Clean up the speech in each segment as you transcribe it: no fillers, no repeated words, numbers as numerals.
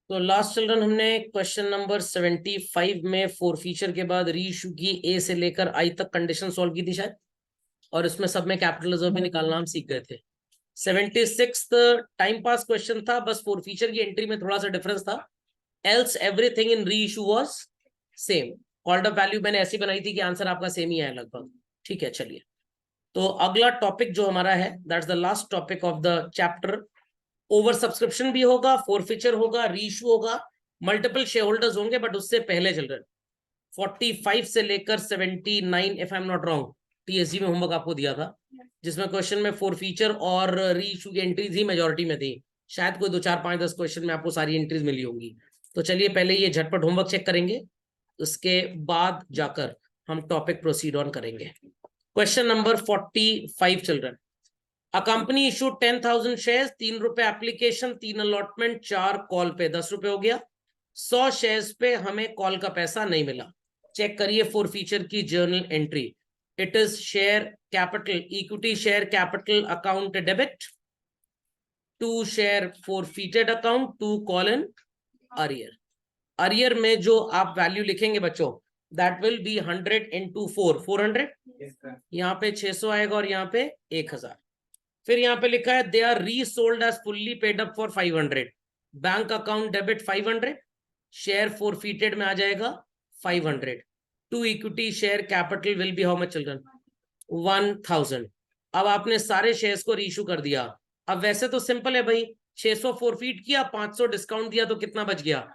तो last children हमने question number 75 में फोर फीचर के बाद री इशू की ए से लेकर आई तक कंडीशन सॉल्व की थी शायद, और इसमें सब में कैपिटल रिजर्व भी निकालना हम सीख गए थे। 76 टाइम पास क्वेश्चन था, बस फोर फीचर की एंट्री में थोड़ा सा डिफरेंस था। एल्स एवरीथिंग इन री issue was same. Called up value मैंने ऐसी बनाई थी कि आंसर आपका सेम ही आया लगभग। ठीक है, चलिए। तो अगला टॉपिक जो हमारा है, that's the last topic of the chapter. Over subscription भी होगा, फोरफीचर होगा, रीइश्यू होगा, मल्टीपल शेयर होल्डर्स होंगे, बट उससे पहले चिल्ड्रन 45 से लेकर 79 if I am not wrong, TSG में होमवर्क आपको दिया था, जिसमें क्वेश्चन में फोर फीचर और रीइश्यू की एंट्रीज ही मेजोरिटी में थी। शायद कोई 2 4 5 10 क्वेश्चन में आपको सारी एंट्रीज मिली होंगी। तो चलिए पहले ये झटपट होमवर्क चेक करेंगे, उसके बाद जाकर हम टॉपिक प्रोसीड ऑन करेंगे। Question number 45 children. A company issued 10,000 shares, 3 रुपए एप्लीकेशन, 3 अलॉटमेंट, 4 कॉल पे, 10 रुपए हो गया। 100 शेयर्स पे हमें कॉल का पैसा नहीं मिला। चेक करिए फोर फीचर की journal entry. It is share capital, equity share capital account debit, 2 share forfeited account, 2 call in arrear. Arrear में जो आप वैल्यू लिखेंगे बच्चों, दैट विल बी 100 इंटू 4, 400। यहाँ पे 600 आएगा और यहाँ पे 1000। फिर यहाँ पे लिखा है they are resold as fully paid up for 500। Bank account debit 500, share forfeited में आ जाएगा 500। To equity share capital will be how much children? 1000। अब आपने सारे शेयर्स को रीइश्यू कर दिया। अब वैसे तो सिंपल है भाई, 600 फोरफीट किया, 500 डिस्काउंट दिया, तो कितना बच गया?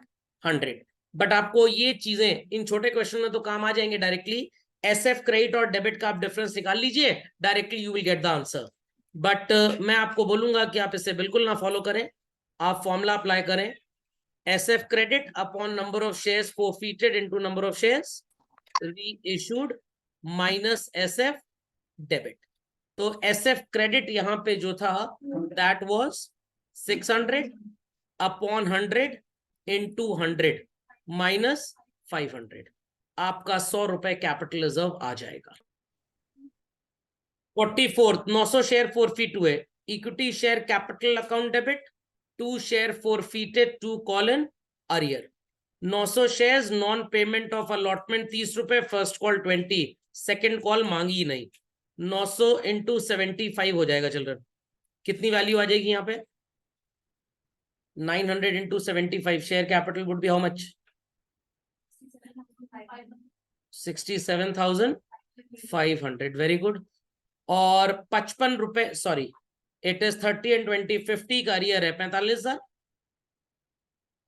100। बट आपको ये चीजें इन छोटे क्वेश्चन में तो काम आ जाएंगे डायरेक्टली। एसएफ क्रेडिट और डेबिट का आप डिफरेंस निकाल लीजिए, directly you will get the answer. But मैं आपको बोलूंगा कि आप इसे बिल्कुल ना फॉलो करें, आप फॉर्मूला अप्लाई करें। SF credit upon number of shares forfeited into number of shares reissued minus SF debit. तो एसएफ क्रेडिट यहां पे जो था that was 600 upon 100 into 100 minus 500। आपका 100 रुपए कैपिटल रिजर्व आ जाएगा। 44 900 शेयर फोरफीट हुए, equity share capital account debit, 2 share forfeited, 2 call in arrear. 900 shares, non payment of allotment 30 रुपए, फर्स्ट कॉल 20, सेकंड कॉल मांगी नहीं। 900 इंटू 75 हो जाएगा चिल्ड्रन। कितनी वैल्यू आ जाएगी यहाँ पे? 900 into 75, share capital would be how much? 67,500। Very good. और 55 रुपए, सॉरी, इट इज 30 एंड 20, 50 का अरियर है 45,000,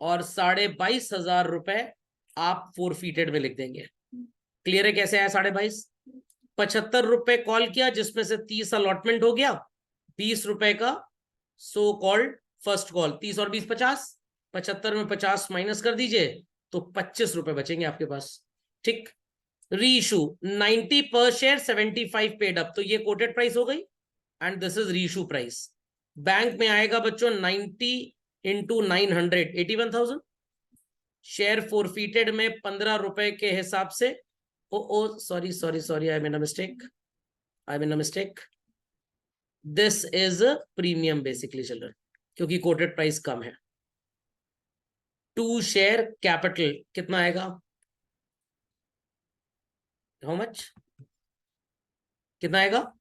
और 22,500 रुपए आप फोरफीटेड में लिख देंगे। क्लियर है कैसे आया 22.5? 75 रुपए कॉल किया, जिसमें से 30 अलॉटमेंट हो गया, 20 रुपए का सो कॉल्ड फर्स्ट कॉल, 30 और 20 50, 75 में 50 माइनस कर दीजिए तो 25 रुपए बचेंगे आपके पास। ठीक। रीइशू 90 पर शेयर, 75 पेड अप, तो ये कोटेड प्राइस हो गई and this is reissue price. Bank में आएगा बच्चों 90 इंटू 900, 81,000। शेयर फोरफीटेड में 15 रुपए के हिसाब से, oh sorry sorry sorry, I made a mistake, I made a mistake. This is premium basically children, क्योंकि कोटेड प्राइस कम है। 2 शेयर कैपिटल कितना आएगा? How much? कितना आएगा?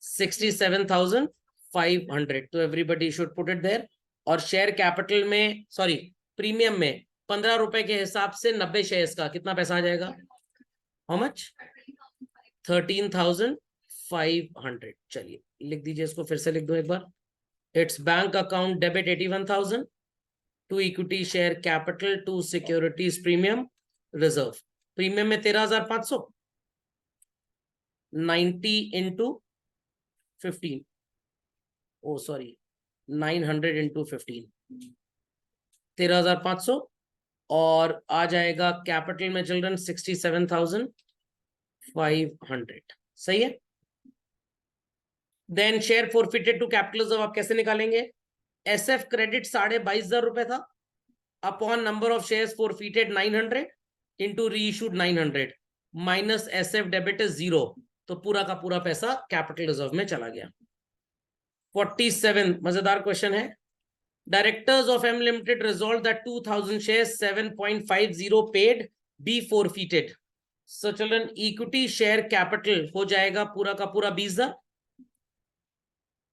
67,500। तो everybody should put it there. और शेयर कैपिटल में, सॉरी, प्रीमियम में 15 रुपए के हिसाब से 90 शेयर्स का कितना पैसा आ जाएगा? How much? 13,500। चलिए लिख दीजिए इसको, फिर से लिख दो एक बार। It's bank account debit 81,000, to equity share capital, to securities premium reserve. Premium में 13,500, 90 इंटू 15, ओ सॉरी 900 इंटू 15, 13,500, और आ जाएगा कैपिटल में चिल्ड्रन 67,500। सही है। Then share forfeited to capital reserve आप कैसे निकालेंगे? एसएफ क्रेडिट 22,500 रुपए था, upon number of shares forfeited 900 into reissued 900 minus SF debit is 0, तो पूरा का पूरा पैसा कैपिटल रिजर्व में चला गया। 47 मजेदार क्वेश्चन है। Directors of M Limited resolved that 2000 shares 7.50 paid be forfeited. So children, equity share capital हो जाएगा पूरा का पूरा 20,000,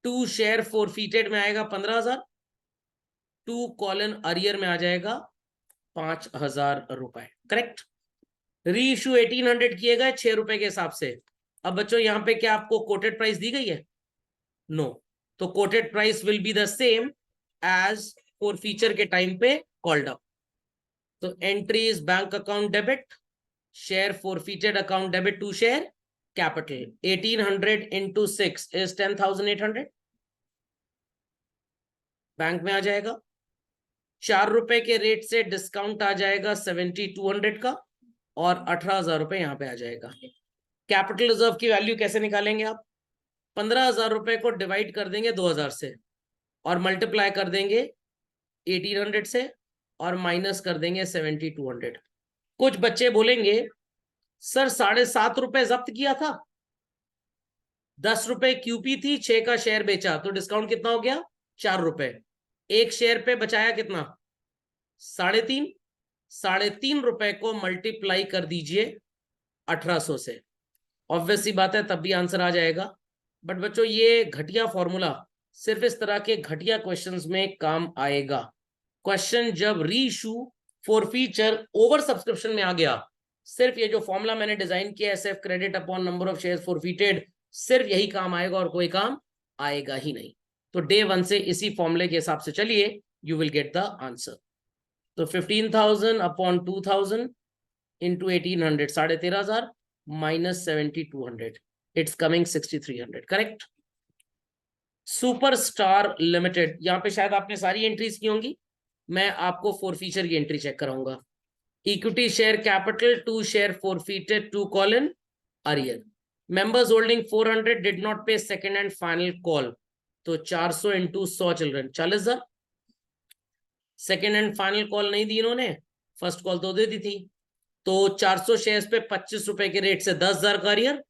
2 शेयर forfeited में आएगा 15,000, 2 कॉलन अरियर में आ जाएगा 5,000 रुपए. करेक्ट. री इशू 1800 किए गए 6 रुपए के हिसाब से. अब बच्चों यहां पे क्या आपको कोटेड प्राइस दी गई है? नो. तो quoted price will be the same as forfeiture के टाइम पे कॉल्ड अप. तो entry is bank account debit, share forfeited account debit to share capital. 1800 into 6 is 10,800. Bank में आ जाएगा. 4 रुपए के रेट से डिस्काउंट आ जाएगा 7,200 का और 18,000 रुपए यहां पे आ जाएगा. कैपिटल रिजर्व की वैल्यू कैसे निकालेंगे आप? 15,000 रुपए को डिवाइड कर देंगे 2,000 से और मल्टीप्लाई कर देंगे 1800 से और माइनस कर देंगे 7,200. कुछ बच्चे बोलेंगे सर 7.5 रुपए जब्त किया था, 10 रुपए क्यूपी थी, 6 का शेयर बेचा तो डिस्काउंट कितना हो गया? 4 रुपए. एक शेयर पे बचाया कितना? 3.5. 3.5 रुपए को मल्टीप्लाई कर दीजिए 1800 से. ऑब्वियसली बात है तब भी आंसर आ जाएगा. बट बच्चों ये घटिया फॉर्मूला सिर्फ इस तरह के घटिया क्वेश्चंस में काम आएगा. क्वेश्चन जब री issue for feature over subscription में आ गया, सिर्फ ये जो फॉर्मूला मैंने डिजाइन किया SF credit upon number of shares forfeited, सिर्फ यही काम आएगा और कोई काम आएगा ही नहीं. तो डे 1 से इसी फॉर्मूले के हिसाब से चलिए, you will get the answer. तो 15,000 upon 2,000 into 1800 13,500 minus 7,200, it's coming 6,300. Correct. Super star limited, यहां पे शायद आपने सारी एंट्रीज की होंगी, मैं आपको फॉरफीचर की एंट्री चेक कराऊंगा. Equity share capital 2 share forfeited 2 call in arrear. Members holding 400 did not पे सेकंड एंड फाइनल कॉल. तो 400 into 100 children 40,000. Second and final call नहीं दी इन्होंने, फर्स्ट कॉल तो दे दी थी. तो 400 शेयर्स पे 25 रुपए के रेट से 10,000 का अरियर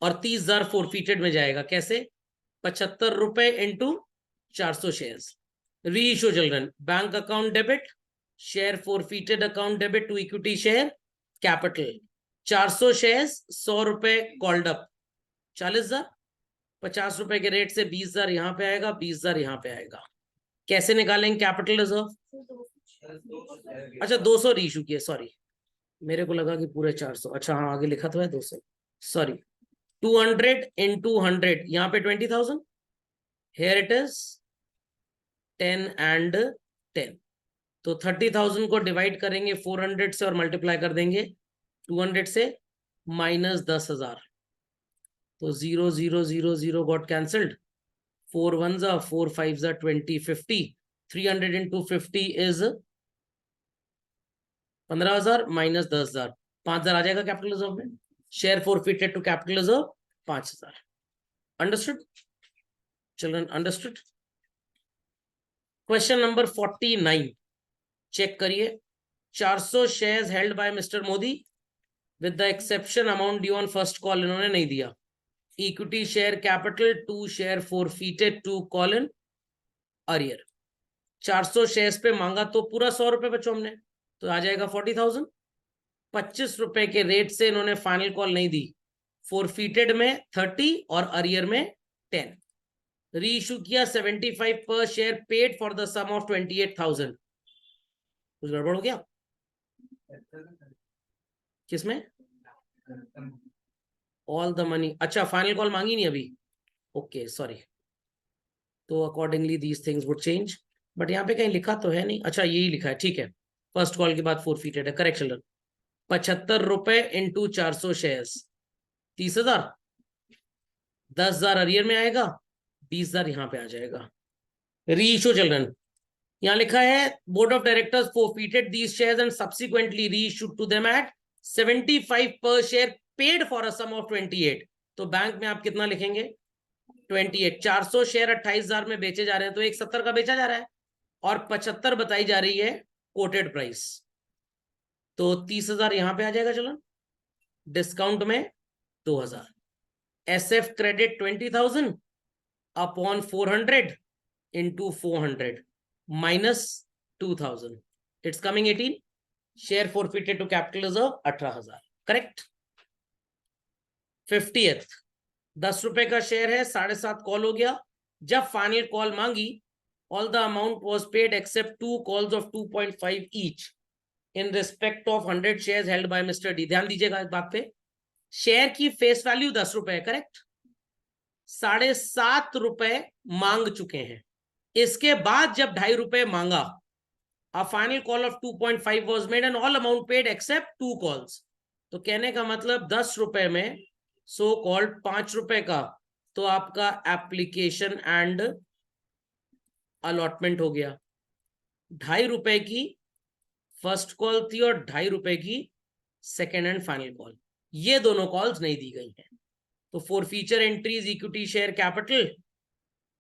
और 30,000 forfeited में जाएगा. कैसे? 75 रुपए into 400 shares. Reissue children, bank account debit, share forfeited account debit to equity share capital. 400 shares 100 रुपए कॉल्ड अप 40,000. 50 रुपए के रेट से 20,000 यहां पे आएगा, 20,000 यहां पे आएगा. कैसे निकालेंगे कैपिटल रिजर्व? अच्छा 200 री इशू किए, सॉरी मेरे को लगा कि पूरे 400. अच्छा हाँ आगे लिखा तो है 200, सॉरी. 200 into 100 यहाँ पे 20,000. Here it is 10 and 10. तो 30,000 को डिवाइड करेंगे 400 से और मल्टीप्लाई कर देंगे 200 से, माइनस 10,000. तो 0 0 0 0 got cancelled. 4 1 4 5 20 50. 300 into 50 is 15,000 minus 10,000, 5,000 आ जाएगा कैपिटल रिजर्व में. Share forfeited to capital reserve 5,000. Understood children? Understood. Question number 49 check करिए. 400 shares held by mister Modi with the exception amount due on first call इन्होंने नहीं दिया. Equity share capital 2 share forfeited 2 call in arrear. 400 shares पे मांगा तो पूरा 100 रुपए बच्चों हमने, तो आ जाएगा 40,000. 25 रुपए के रेट से इन्होंने फाइनल कॉल नहीं दी, forfeited में 30 और अरियर में 10. री इशू किया 75 per share, paid for the sum of 28,000. कुछ गड़बड़ हो गया किसमें? All the money. अच्छा फाइनल कॉल मांगी नहीं अभी, ओके सॉरी. तो accordingly these things would change, but यहाँ पे कहीं लिखा तो है नहीं. अच्छा यही लिखा है, ठीक है. फर्स्ट कॉल के बाद forfeited है. Correct children. 75 रुपए इंटू 400 शेयर्स 30,000. 10,000 अरियर में आएगा, 20,000 यहां पे आ जाएगा. री इशू चिल्ड्रन, यहां लिखा है board of directors forfeited these shares and subsequently reissued to them at 75 per share paid for a sum of 28. तो बैंक में आप कितना लिखेंगे? 28. 400 शेयर 28,000 में बेचे जा रहे हैं तो 170 का बेचा जा रहा है और 75 बताई जा रही है कोटेड प्राइस. तो 30,000 यहां पे आ जाएगा. चलो डिस्काउंट में 2,000. SF credit 20,000 upon 400 into 400. Minus 2000, it's coming 18. Share forfeited to capital reserve 18,000. Correct. 50th, 10 रुपए का शेयर है, 7.5 कॉल हो गया. जब फाइनल कॉल मांगी, all the amount was paid except 2 calls of 2.5 each in respect of 100 shares held by mister D. ध्यान दीजिएगा इस बात पे. शेयर की फेस वैल्यू 10 रुपए है. करेक्ट. 7.5 रुपए मांग चुके हैं. इसके बाद जब 2.5 रुपए मांगा, a final call of 2.5 was made and all amount paid except 2 calls. तो कहने का मतलब 10 रुपए में सो कॉल्ड 5 रुपए का तो आपका एप्लीकेशन एंड अलॉटमेंट हो गया. 2.5 रुपए की फर्स्ट कॉल थी और 2.5 रुपए की सेकेंड एंड फाइनल कॉल. ये दोनों कॉल्स नहीं दी गई हैं. तो forfeiture entries equity share capital,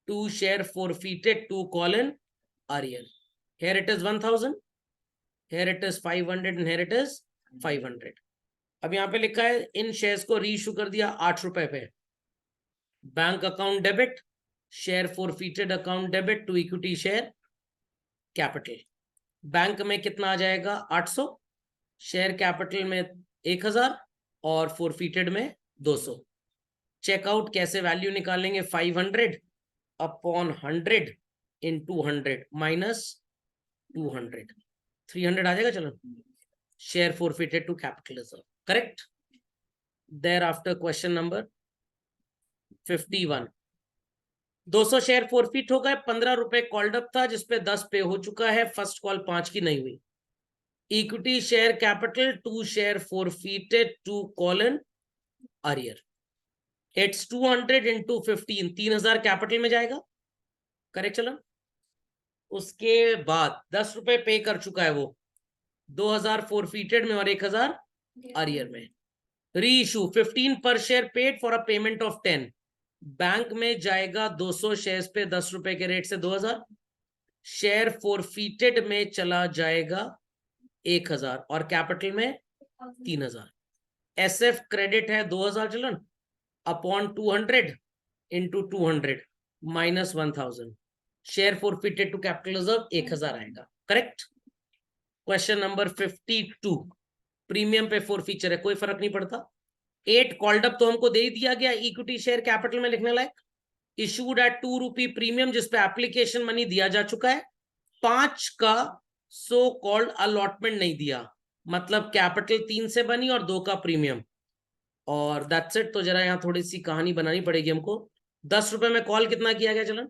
2 share forfeited, 2 call in arrear. Here it is 1000, here it is 500 and here it is 500. अब यहां पे लिखा है इन शेयर्स को रीइश्यू कर दिया 8 रुपए पे. Bank account debit, share forfeited account debit to equity share capital. Bank में कितना आ जाएगा 800, शेयर कैपिटल में 1000 और फॉरफीटेड में 200. चेकआउट कैसे वैल्यू निकालेंगे? 500 अपॉन 100 इन 200 माइनस 200, 300 आ जाएगा. चलो, share forfeited to capital reserve. Correct. Thereafter question number 51. 200 share forfeit हो गए. 15 रुपए कॉल्ड अप था जिसपे 10 पे हो चुका है. फर्स्ट कॉल 5 की नहीं हुई. Equity share capital, 2 share forfeited, 2 call in arrear. It's 200 into 15, 3000 capital में जाएगा. करेक्ट. चलो, उसके बाद 10 रुपए पे कर चुका है वो, 2000 फॉरफिटेड में और 1000 अरियर में. रीइश्यू 15 पर share paid for a payment of 10. Bank में जाएगा 200 शेयर्स पे 10 रुपए के रेट से 2000. शेयर फॉरफिटेड में चला जाएगा 1000 और कैपिटल में 3000. एसएफ क्रेडिट है 2000 चलन upon 200 into 200 minus 1000. Share forfeited to capital reserve 1000 आएगा. करेक्ट. Question number 52. प्रीमियम पे फॉरफीचर है, कोई फर्क नहीं पड़ता. 8 कॉल्ड अप तो हमको दे दिया गया इक्विटी शेयर कैपिटल में लिखने लायक. इशूड एट 2 रुपी प्रीमियम जिसपे एप्लीकेशन मनी दिया जा चुका है. 5 का सो कॉल्ड अलॉटमेंट नहीं दिया, मतलब कैपिटल 3 से बनी और 2 का प्रीमियम, और दैट्स इट. तो जरा यहाँ थोड़ी सी कहानी बनानी पड़ेगी हमको. 10 रुपए में कॉल कितना किया गया? चलन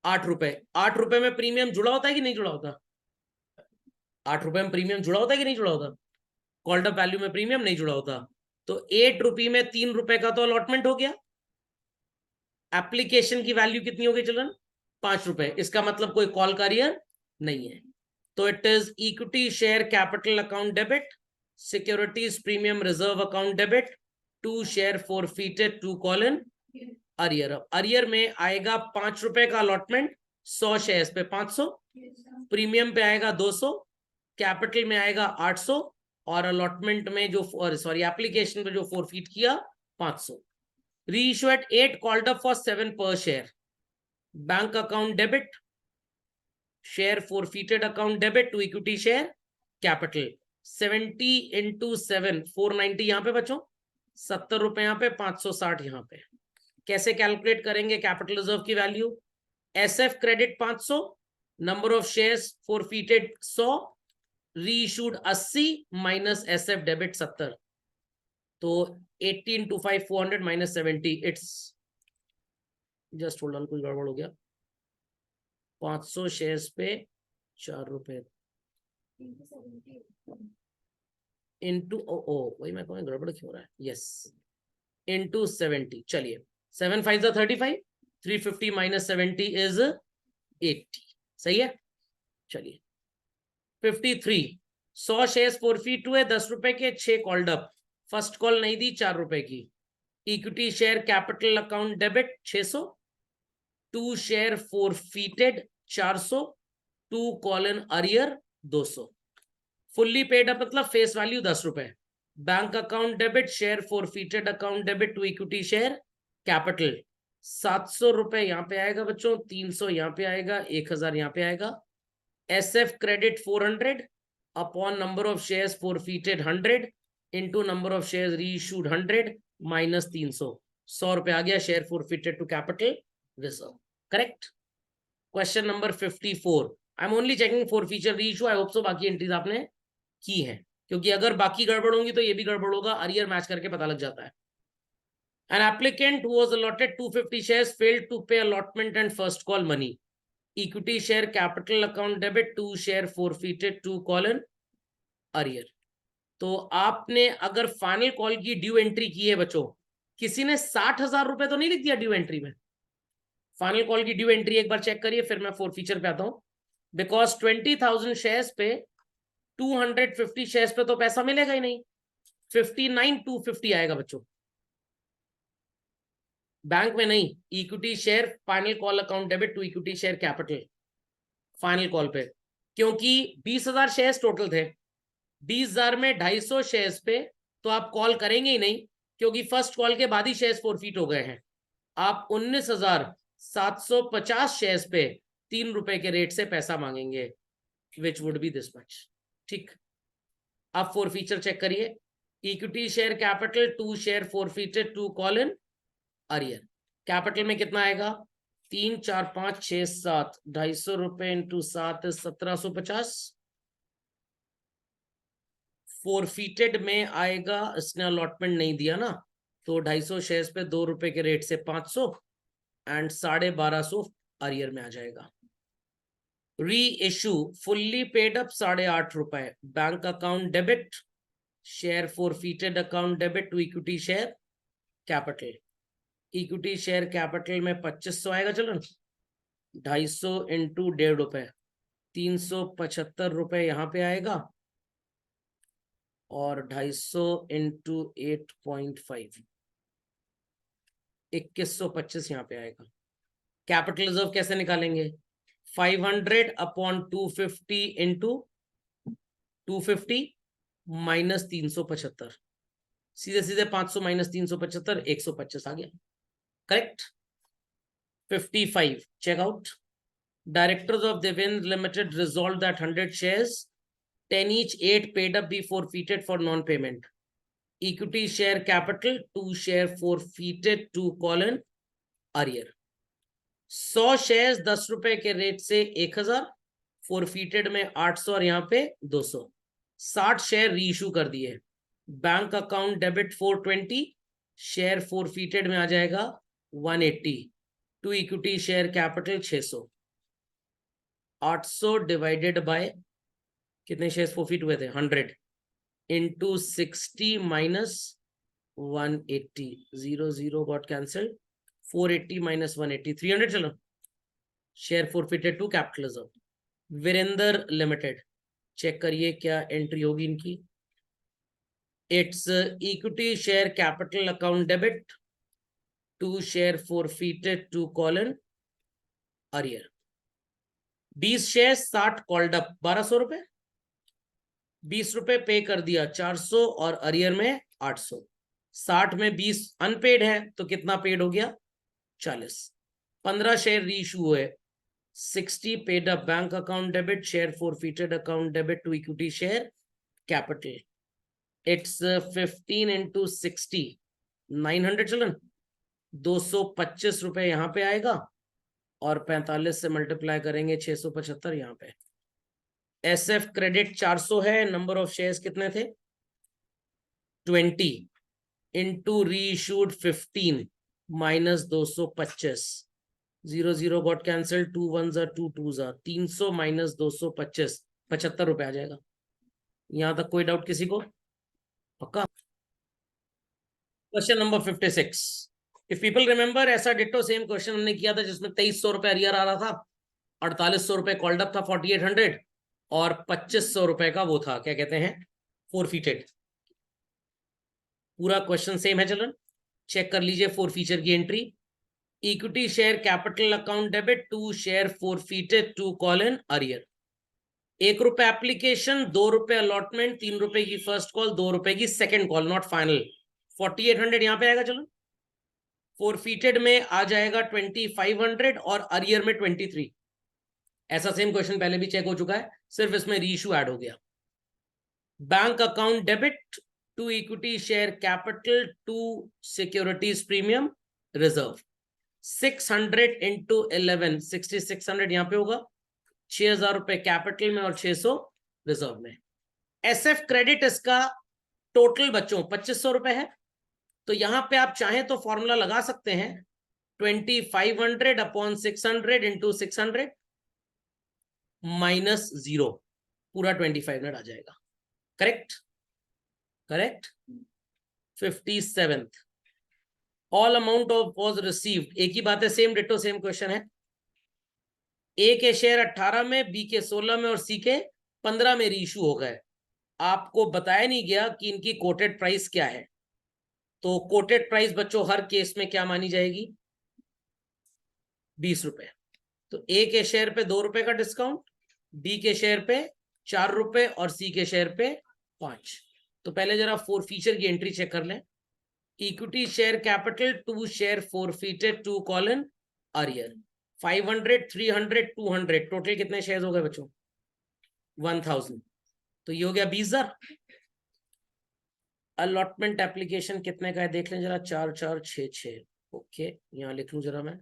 8 रुपए. 8 रुपए में प्रीमियम जुड़ा होता है कि नहीं जुड़ा होता? 8 रुपए में प्रीमियम जुड़ा होता है कि नहीं जुड़ा होता? कॉल्ड अप वैल्यू में प्रीमियम नहीं जुड़ा होता. तो 8 रुपए में 3 रुपए का तो अलॉटमेंट हो गया. एप्लीकेशन की वैल्यू कितनी हो गई चलन? 5 रुपए. इसका मतलब कोई कॉल का अरियर नहीं है. तो it is equity share capital account debit, securities premium reserve account debit, 2 share forfeited, 2 call in arrear. Arrear में आएगा 5 रुपए का अलॉटमेंट, 100 शेयर्स पे 500. प्रीमियम पे आएगा 200, कैपिटल में आएगा 800 और अलॉटमेंट में जो सॉरी एप्लीकेशन पे जो फॉरफिट किया 500. Reissue at 8 called up for 7 per share. Bank account debit, share forfeited account debit to equity share capital. 70 into 7, 490 यहां पे बच्चों, 70 रुपए यहां पे, 560 यहां पे. कैसे कैलकुलेट करेंगे कैपिटल रिजर्व की value? SF credit 500, number of shares forfeited 100, reissued 80 minus SF debit 70. तो 80 into 5 400 minus 70, it's just hold on, कोई गड़बड़ हो गया. 500 शेयर्स पे 4 रुपए इंटू वही मैं कहूँ गड़बड़ क्यों हो रहा है. Yes, into 70. चलिए, 7 5 35, 350 माइनस 70 इज 80. सही है. चलिए 53. 100 शेयर्स फॉरफिट हुए 10 रुपए के, 6 कॉल्ड अप. फर्स्ट कॉल नहीं दी 4 रुपए की. Equity share capital account debit 600, 2 share forfeited 400, 2 call in arrear 200. Fully paid up मतलब फेस वैल्यू 10 रुपए. Bank account debit, share forfeited account debit to equity share capital ₹700 यहाँ पे आएगा बच्चों, 300 यहाँ पे आएगा, 1000 यहाँ पे आएगा। SF credit 400 upon number of shares forfeited 100 into number of shares reissued 100 minus 300, ₹100 आ गया share forfeited to capital reserve. Correct. Question number 54, I am only checking forfeiture reissue, I hope so बाकी entries आपने की है, क्योंकि अगर बाकी गड़बड़ होंगी तो ये भी गड़बड़ होगा, अरियर मैच करके पता लग जाता है। An applicant who was allotted 250 shares failed to pay allotment and first call money. Equity share capital account debit, 2 share forfeited, 2 colon arrear. तो आपने अगर फाइनल कॉल की ड्यू एंट्री की है बच्चों, किसी ने 60,000 तो नहीं लिख दिया ड्यू एंट्री में? फाइनल कॉल की ड्यू एंट्री एक बार चेक करिए, फिर मैं फॉरफीचर पे आता हूं। बिकॉज 20,000 शेयर्स पे 250 शेयर्स पे तो पैसा मिलेगा ही नहीं, 59,250 आएगा बच्चों, बैंक में नहीं। Equity share final call account debit to equity share capital final call पे, क्योंकि 20,000 शेयर्स टोटल थे, 20,000 में 250 शेयर्स पे तो आप कॉल करेंगे ही नहीं, क्योंकि फर्स्ट कॉल के बाद ही शेयर्स फॉरफीट हो गए हैं। आप 19,750 शेयर्स पे ₹3 के रेट से पैसा मांगेंगे, which would be this much. ठीक, आप फॉरफीचर चेक करिए। Equity share capital 2 share forfeited 2 call in arrear. Capital में कितना आएगा? 3 4 5 6 7, ₹250 इंटू 7 1750। फॉरफीटेड में आएगा, इसने अलॉटमेंट नहीं दिया ना, तो 250 शेयर्स पे ₹2 के रेट से 500 एंड 1250 अरियर में आ जाएगा। Reissue fully paid up ₹8.5, bank account debit, share forfeited account debit to equity share capital. Equity share capital में 2500 आएगा, चलो 250 इंटू ₹1.5, ₹375 यहाँ पे आएगा, और 250 इंटू 8.5, 2125 यहाँ पे आएगा। कैपिटल रिजर्व कैसे निकालेंगे? 500 अपॉन 250 इंटू 250 माइनस 375, सीधे सीधे 500 माइनस 375, 125 आ गया। Correct. 55, check out. Directors of Devind Limited resolved that 100 shares, 10 each, 8 paid up be forfeited for non-payment. Equity share capital, 2 share forfeited, 2 colon arrear. 100 shares ₹10 के rate से 1000, फॉरफीटेड में 800 और यहाँ पे 200, 60 शेयर रीइश्यू कर दिए। Bank account debit 420, share forfeited में आ जाएगा 180, to equity share capital 600। 800 divided by कितने शेयर्स फॉरफीट हुए थे? 100 into 60 minus 180, 0 got cancelled, 480 minus 180, 300। चलो, share forfeited to capital reserve. Virendra limited, check करिए क्या एंट्री होगी इनकी। It's equity share capital account debit, 2 share forfeited 2 call in arrear. 20 share 60 called up, ₹1200, ₹20 पे कर दिया 400 और अरियर में 800। 60 में 20 अनपेड है तो कितना पेड हो गया? 40। 15 शेयर रीइश्यू हुए, 60 paid up, bank account debit, share forfeited account debit to equity share capital. It's 15 into 60, 900। चलन, ₹225 यहाँ पे आएगा, और 45 से मल्टीप्लाई करेंगे 675 यहाँ पे। SF क्रेडिट 400 है, नंबर ऑफ शेयर्स कितने थे? 20 into reissued 15 minus 225, 0 got cancel, 2 1 2 2 300 minus 225, ₹75 आ जाएगा। यहां तक कोई डाउट किसी को? पक्का? Question number 56, if people remember, ऐसा डिट्टो सेम क्वेश्चन हमने किया था जिसमें ₹2300 अरियर आ रहा था, ₹4800 कॉल्ड अप था, 4800, और ₹2500 का वो था, क्या कहते हैं, फॉरफीटेड। पूरा क्वेश्चन सेम है, चलो चेक कर लीजिए फॉरफीचर की entry. Equity share capital account debit, 2 share forfeited 2 call in arrear. ₹1 application, ₹2 allotment, ₹3 की फर्स्ट कॉल, ₹2 की सेकंड कॉल, नॉट फाइनल। 4800 यहाँ पे आएगा, चलो फोरफीटेड में आ जाएगा 2500 और अरियर में 23। ऐसा सेम क्वेश्चन पहले भी चेक हो चुका है, सिर्फ इसमें रीइश्यू ऐड हो गया। Bank account debit to equity share capital to securities premium reserve 600 into 11 6600 यहां पे होगा, 6000 रुपए कैपिटल में और 600 रिजर्व में। एसएफ क्रेडिट इसका टोटल बच्चों 2500 रुपए है, तो यहां पे आप चाहें तो फॉर्मूला लगा सकते हैं 2500 अपॉन 600 इंटू 600 माइनस 0, पूरा 2500 आ जाएगा। Correct correct. 57th all amount of was received, एक ही बात है, सेम डिटो सेम क्वेश्चन है। ए के शेयर 18 में, बी के 16 में और सी के 15 में रीइश्यू हो गए। आपको बताया नहीं गया कि इनकी कोटेड प्राइस क्या है, तो कोटेड प्राइस बच्चों हर केस में क्या मानी जाएगी, 20 रुपए। तो ए के शेयर पे 2 रुपए का डिस्काउंट, बी के शेयर पे 4 रुपए और सी के शेयर पे 5। तो पहले जरा फोरफीचर की एंट्री चेक कर लें। Equity share capital to share forfeited to call in arrear 500 300 200 total कितने शेयर हो गए बच्चों, 1000। तो ये हो गया 20,000। अलॉटमेंट एप्लीकेशन कितने का है देख लें जरा, 4 4 6 6। ओके यहां लिख लूं जरा मैं,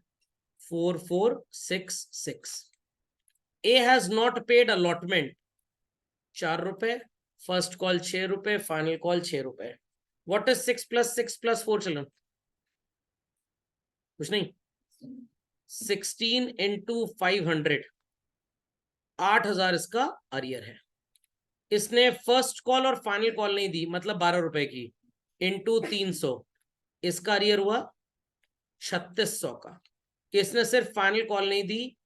4466। A has not paid allotment 4 रुपए, फर्स्ट कॉल 6 रुपए, फाइनल कॉल 6 रुपए। व्हाट इज 6 + 6 + 4 चिल्ड्रन, कुछ नहीं, 16 इंटू 500, 8000 इसका अरियर है। इसने फर्स्ट कॉल और फाइनल कॉल नहीं दी, मतलब 12 रुपए की, इंटू 300, इसका अरियर हुआ 3600 का। इसने सिर्फ फाइनल कॉल नहीं दी,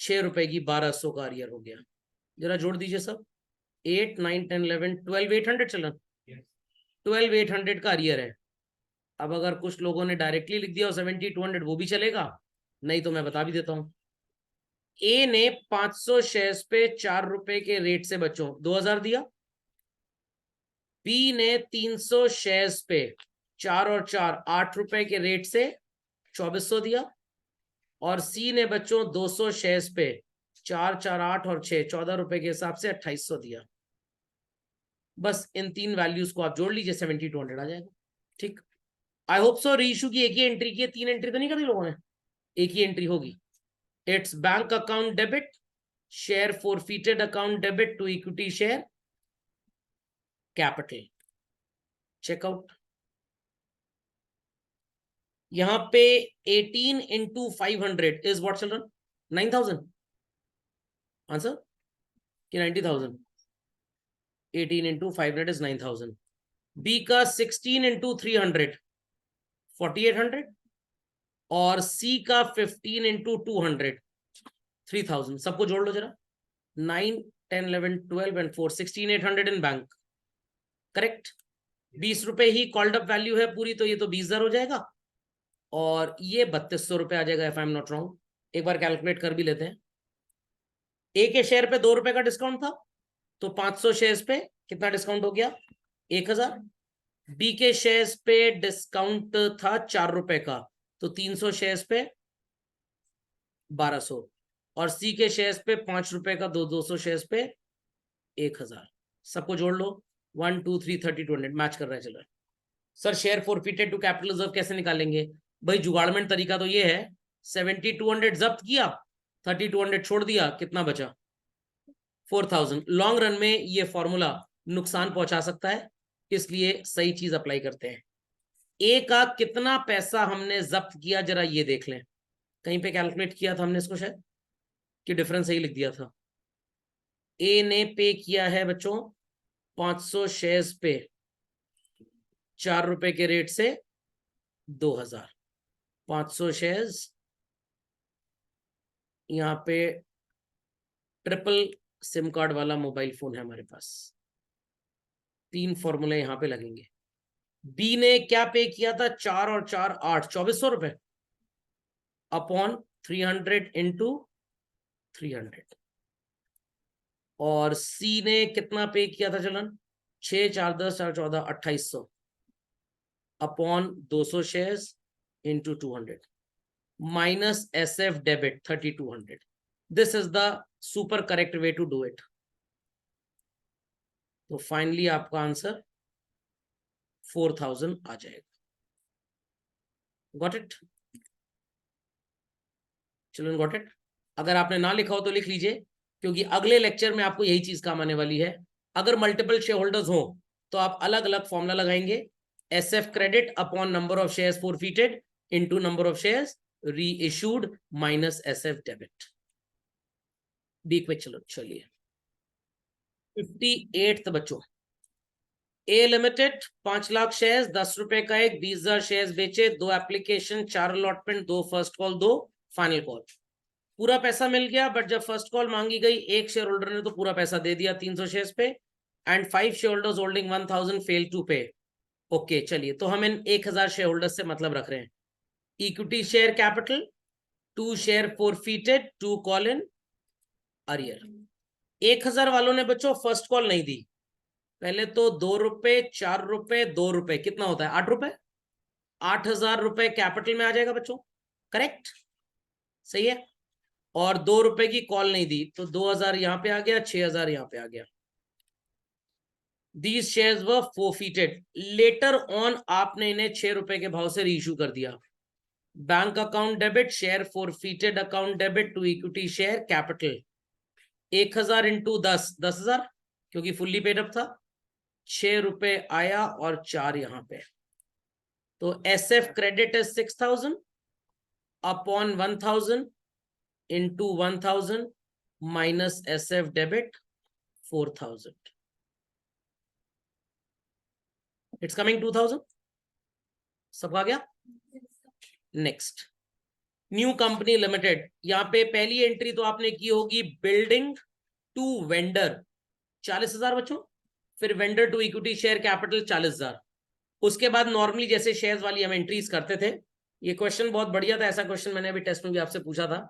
6 रुपए की, 1200 का अरियर हो गया। जरा जोड़ दीजिए सब, 8 9 10 11 12 800 चलन, 12 800 का अरियर है। अब अगर कुछ लोगों ने डायरेक्टली लिख दिया 70 200 वो भी चलेगा, नहीं तो मैं बता भी देता हूं। ए ने 500 शेयर्स पे 4 रुपए के रेट से बच्चों 2000 दिया, बी ने 300 शेयर्स पे 4 और 4 8 रुपए के रेट से 2400 दिया, और सी ने बच्चों 200 शेयर्स पे 4 4 8 और 6 14 रुपए के हिसाब से 2800 दिया। बस इन तीन वैल्यूज को आप जोड़ लीजिए, 70 200 आ जाएगा। ठीक, आई होप सो। रीइश्यू की एक ही एंट्री की है, 3 एंट्री तो नहीं करी लोगों ने, एक ही एंट्री होगी। It's bank account debit share forfeited account debit to equity share capital. Check out यहां पे 18 into 500 is what children, 9000 answer कि 90,000। 18 इंटू 500 इज 9000। बी का 16 इंटू 300 4800, और सी का 15 इंटू 200 3000। सबको जोड़ लो जरा, 9 10 11 12 एंड 4 16800 इन बैंक। करेक्ट। 20 रुपए ही कॉल्ड अप वैल्यू है पूरी, तो ये तो 20,000 हो जाएगा, और ये 3200 रुपए आ जाएगा if I am not wrong. एक बार कैलकुलेट कर भी लेते हैं। ए के शेयर पे 2 रुपए का डिस्काउंट था, तो 500 शेयर्स पे कितना डिस्काउंट हो गया, 1000। बी के शेयर्स पे डिस्काउंट था 4 रुपए का, तो 300 शेयर्स पे 1200, और सी के शेयर्स पे 5 रुपए का, 200 शेयर्स पे 1000। सबको जोड़ लो, 1 2 3 30 200 मैच कर रहा है। चलो sir, share forfeited to capital reserve कैसे निकालेंगे भाई? जुगाड़मेंट तरीका तो ये है, 70 200 जब्त किया, 30 200 छोड़ दिया, कितना बचा, 4000। लॉन्ग रन में ये फॉर्मूला नुकसान पहुंचा सकता है, इसलिए सही चीज अप्लाई करते हैं। ए का कितना पैसा हमने जब्त किया जरा ये देख लें, कहीं पे कैलकुलेट किया था हमने इसको शायद, कि डिफरेंस सही लिख दिया था। ए ने पे किया है बच्चों 500 शेयर्स पे 4 रुपए के रेट से 2000। 500 शेयर्स, यहाँ पे ट्रिपल सिम कार्ड वाला मोबाइल फोन है हमारे पास, 3 फॉर्मूले यहां पे लगेंगे। बी ने क्या पे किया था, 4 और 4 8 2400 रुपए अपॉन 300 इंटू 300, और सी ने कितना पे किया था चलन, 6 4 10 4 14 2800 upon 200 shares into 200 minus SF debit 3200. This is the super correct way to do it. तो फाइनली आपका आंसर 4000 आ जाएगा. Got it? Children got it? अगर आपने ना लिखा हो तो लिख लीजिए, क्योंकि अगले लेक्चर में आपको यही चीज काम आने वाली है. अगर मल्टीपल शेयर होल्डर्स हो तो आप अलग अलग फॉर्मूला लगाएंगे. SF credit upon number of shares forfeited into number of shares reissued minus SF debit. Be quick. चलो चलिए 58th बच्चों. ए लिमिटेड 5 लाख शेयर्स, 10 रुपए का एक, 20,000 शेयर्स बेचे, 2 application, 4 allotment, 2 first call, 2 final call. पूरा पैसा मिल गया, बट जब फर्स्ट कॉल मांगी गई एक शेयर होल्डर ने तो पूरा पैसा दे दिया 300 शेयर्स पे, and 5 share holders holding 1000 fail to pay. Okay चलिए, तो हम इन 1000 शेयर होल्डर्स से मतलब रख रहे हैं. Equity share capital, 2 share forfeited, 2 call in arrear. 1000 वालों ने बच्चों फर्स्ट कॉल नहीं दी. पहले तो 2 रुपए, 4 रुपए, 2 रुपए, कितना होता है 8 रुपए. 8000 रुपए कैपिटल में आ जाएगा बच्चों. करेक्ट? सही है. और 2 रुपए की कॉल नहीं दी तो 2000 यहां पे आ गया, 6000 यहां पे आ गया. These shares were forfeited. Later on आपने इन्हें 6 रुपए के भाव से रीइश्यू कर दिया. Bank account debit, share forfeited account debit to equity share capital. 1000 into 10, 10,000, क्योंकि फुल्ली पेड अप था. 6 रुपए आया और 4 यहां पे. तो SF credit is 6000 upon 1000 into 1000 minus SF debit 4000. It's coming 2000. सब आ गया. Next, new company limited. यहां पे पहली एंट्री तो आपने की होगी बिल्डिंग टू वेंडर 40,000 बच्चों. फिर vendor to equity share capital 40,000. उसके बाद नॉर्मली जैसे शेयर्स वाली हम एंट्रीज करते थे. ये क्वेश्चन बहुत बढ़िया था. ऐसा क्वेश्चन मैंने अभी टेस्ट में भी आपसे पूछा था.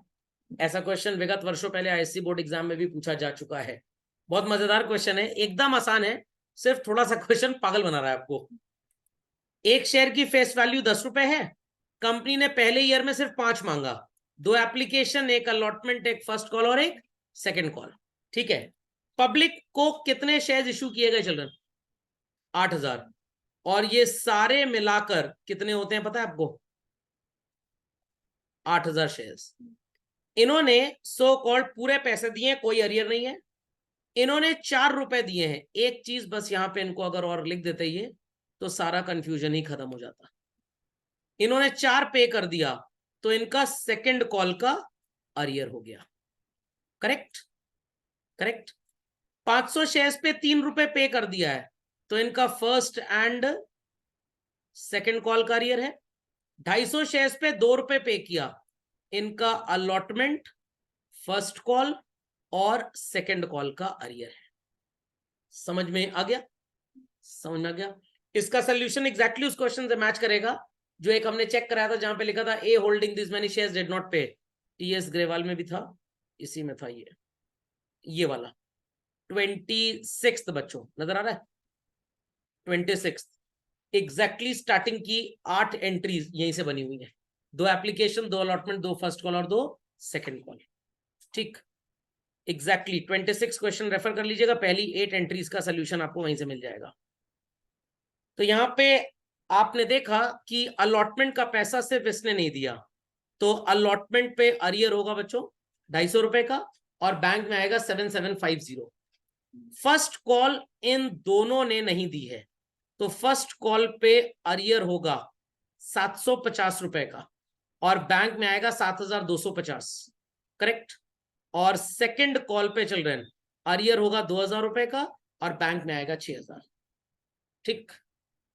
ऐसा क्वेश्चन विगत वर्षों पहले ISC बोर्ड एग्जाम में भी पूछा जा चुका है. बहुत मजेदार क्वेश्चन है, एकदम आसान है, सिर्फ थोड़ा सा क्वेश्चन पागल बना रहा है आपको. एक शेयर की फेस वैल्यू 10 रुपए है. कंपनी ने पहले ईयर में सिर्फ 5 मांगा. 2 एप्लीकेशन, एक अलॉटमेंट, एक फर्स्ट कॉल और एक सेकेंड कॉल. ठीक है. पब्लिक को कितने शेयर इशू किए गए चिल्ड्रन? 8000. और ये सारे मिलाकर कितने होते हैं पता है आपको? 8000 शेयर्स. इन्होंने सो कॉल्ड पूरे पैसे दिए, कोई अरियर नहीं है. इन्होंने 4 रुपए दिए हैं. एक चीज बस यहां पे इनको अगर और लिख देते ये तो सारा कंफ्यूजन ही खत्म हो जाता. इन्होंने 4 पे कर दिया तो इनका सेकंड कॉल का अरियर हो गया. करेक्ट? करेक्ट. 500 शेयर्स पे 3 रुपए पे कर दिया है तो इनका फर्स्ट एंड सेकंड कॉल का अरियर है. 250 शेयर्स पे 2 रुपए पे किया, इनका अलॉटमेंट, फर्स्ट कॉल और सेकंड कॉल का अरियर है. समझ में आ गया? समझ में आ गया? इसका सोल्यूशन एग्जैक्टली उस क्वेश्चन से मैच करेगा जो एक हमने चेक कराया था, जहां पे लिखा था a holding this many shares did not pay. TS Grewal में भी था, इसी में था ये वाला. 26th बच्चों नजर आ रहा है? 26th एग्जैक्टली स्टार्टिंग की 8 एंट्रीज यहीं से बनी हुई है. 2 एप्लीकेशन, 2 अलॉटमेंट, 2 फर्स्ट कॉल और 2 सेकंड कॉल. ठीक. एग्जैक्टली 26 क्वेश्चन रेफर कर लीजिएगा. पहली 8 एंट्रीज का सोल्यूशन आपको वहीं से मिल जाएगा. तो यहां पे आपने देखा कि अलॉटमेंट का पैसा सिर्फ इसने नहीं दिया, तो अलॉटमेंट पे अरियर होगा बच्चों 250 रुपए का और बैंक में आएगा 7750. फर्स्ट कॉल इन दोनों ने नहीं दी है तो फर्स्ट कॉल पे अरियर होगा 750 रुपए का और बैंक में आएगा 7250. करेक्ट? और सेकंड कॉल पे चल रहे हैं, अरियर होगा 2000 रुपए का और बैंक में आएगा 6000. ठीक?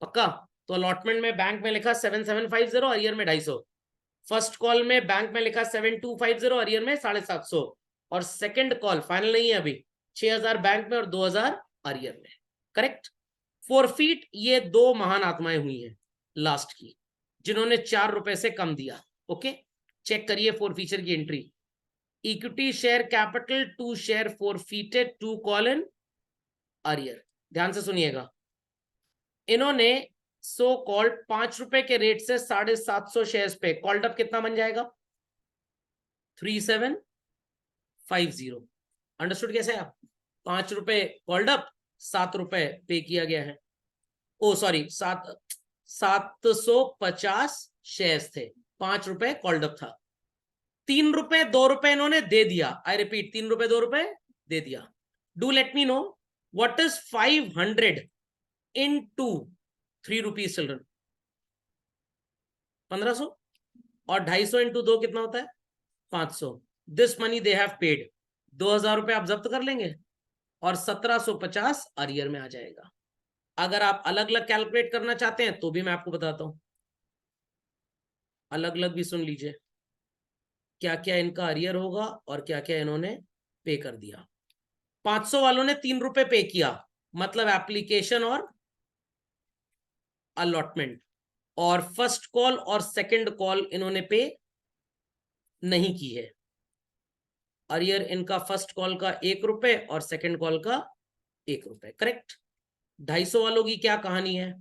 पक्का? तो अलॉटमेंट में बैंक में लिखा 7750, अरियर में 250. फर्स्ट कॉल में बैंक में लिखा 7250, अरियर में 750. और सेकंड कॉल फाइनल नहीं है अभी, 6000 बैंक में और 2000 अरियर में. करेक्ट? फोरफीट ये 2 महान आत्माएं हुई हैं लास्ट की, जिन्होंने 4 रुपए से कम दिया. ओके, चेक करिए फोरफीचर की entry. Equity share capital, 2 share forfeited, 2 call in arrear. ध्यान से सुनिएगा. इन्होंने सो कॉल्ड 5 रुपए के रेट से 750 शेयर्स पे कॉल्ड अप कितना बन जाएगा? 3750। अंडरस्टूड कैसे आप? 5 रुपए कॉल्ड अप, 7 रुपए पे किया गया है। ओ सॉरी, 750 शेयर्स थे, 5 रुपए कॉल्ड अप था, 3 रुपए 2 रुपए इन्होंने दे दिया। आई रिपीट, 3 रुपए 2 रुपए दे दिया। Do let me know what is 500 into 3 rupees children? 1500। और 250 इंटू 2 कितना होता है? 500। This money they have paid. 2000 रुपए आप जब्त कर लेंगे और 1750 अरियर में आ जाएगा। अगर आप अलग अलग कैलकुलेट करना चाहते हैं तो भी मैं आपको बताता हूं, अलग अलग भी सुन लीजिए क्या क्या इनका अरियर होगा और क्या क्या इन्होंने पे कर दिया। 500 वालों ने 3 रुपए पे किया, मतलब एप्लीकेशन और अलॉटमेंट, और फर्स्ट कॉल और सेकंड कॉल इन्होंने पे नहीं की है। अरियर इनका फर्स्ट कॉल का 1 रुपए और सेकंड कॉल का 1 रुपए, करेक्ट। 250 वालों की क्या कहानी है?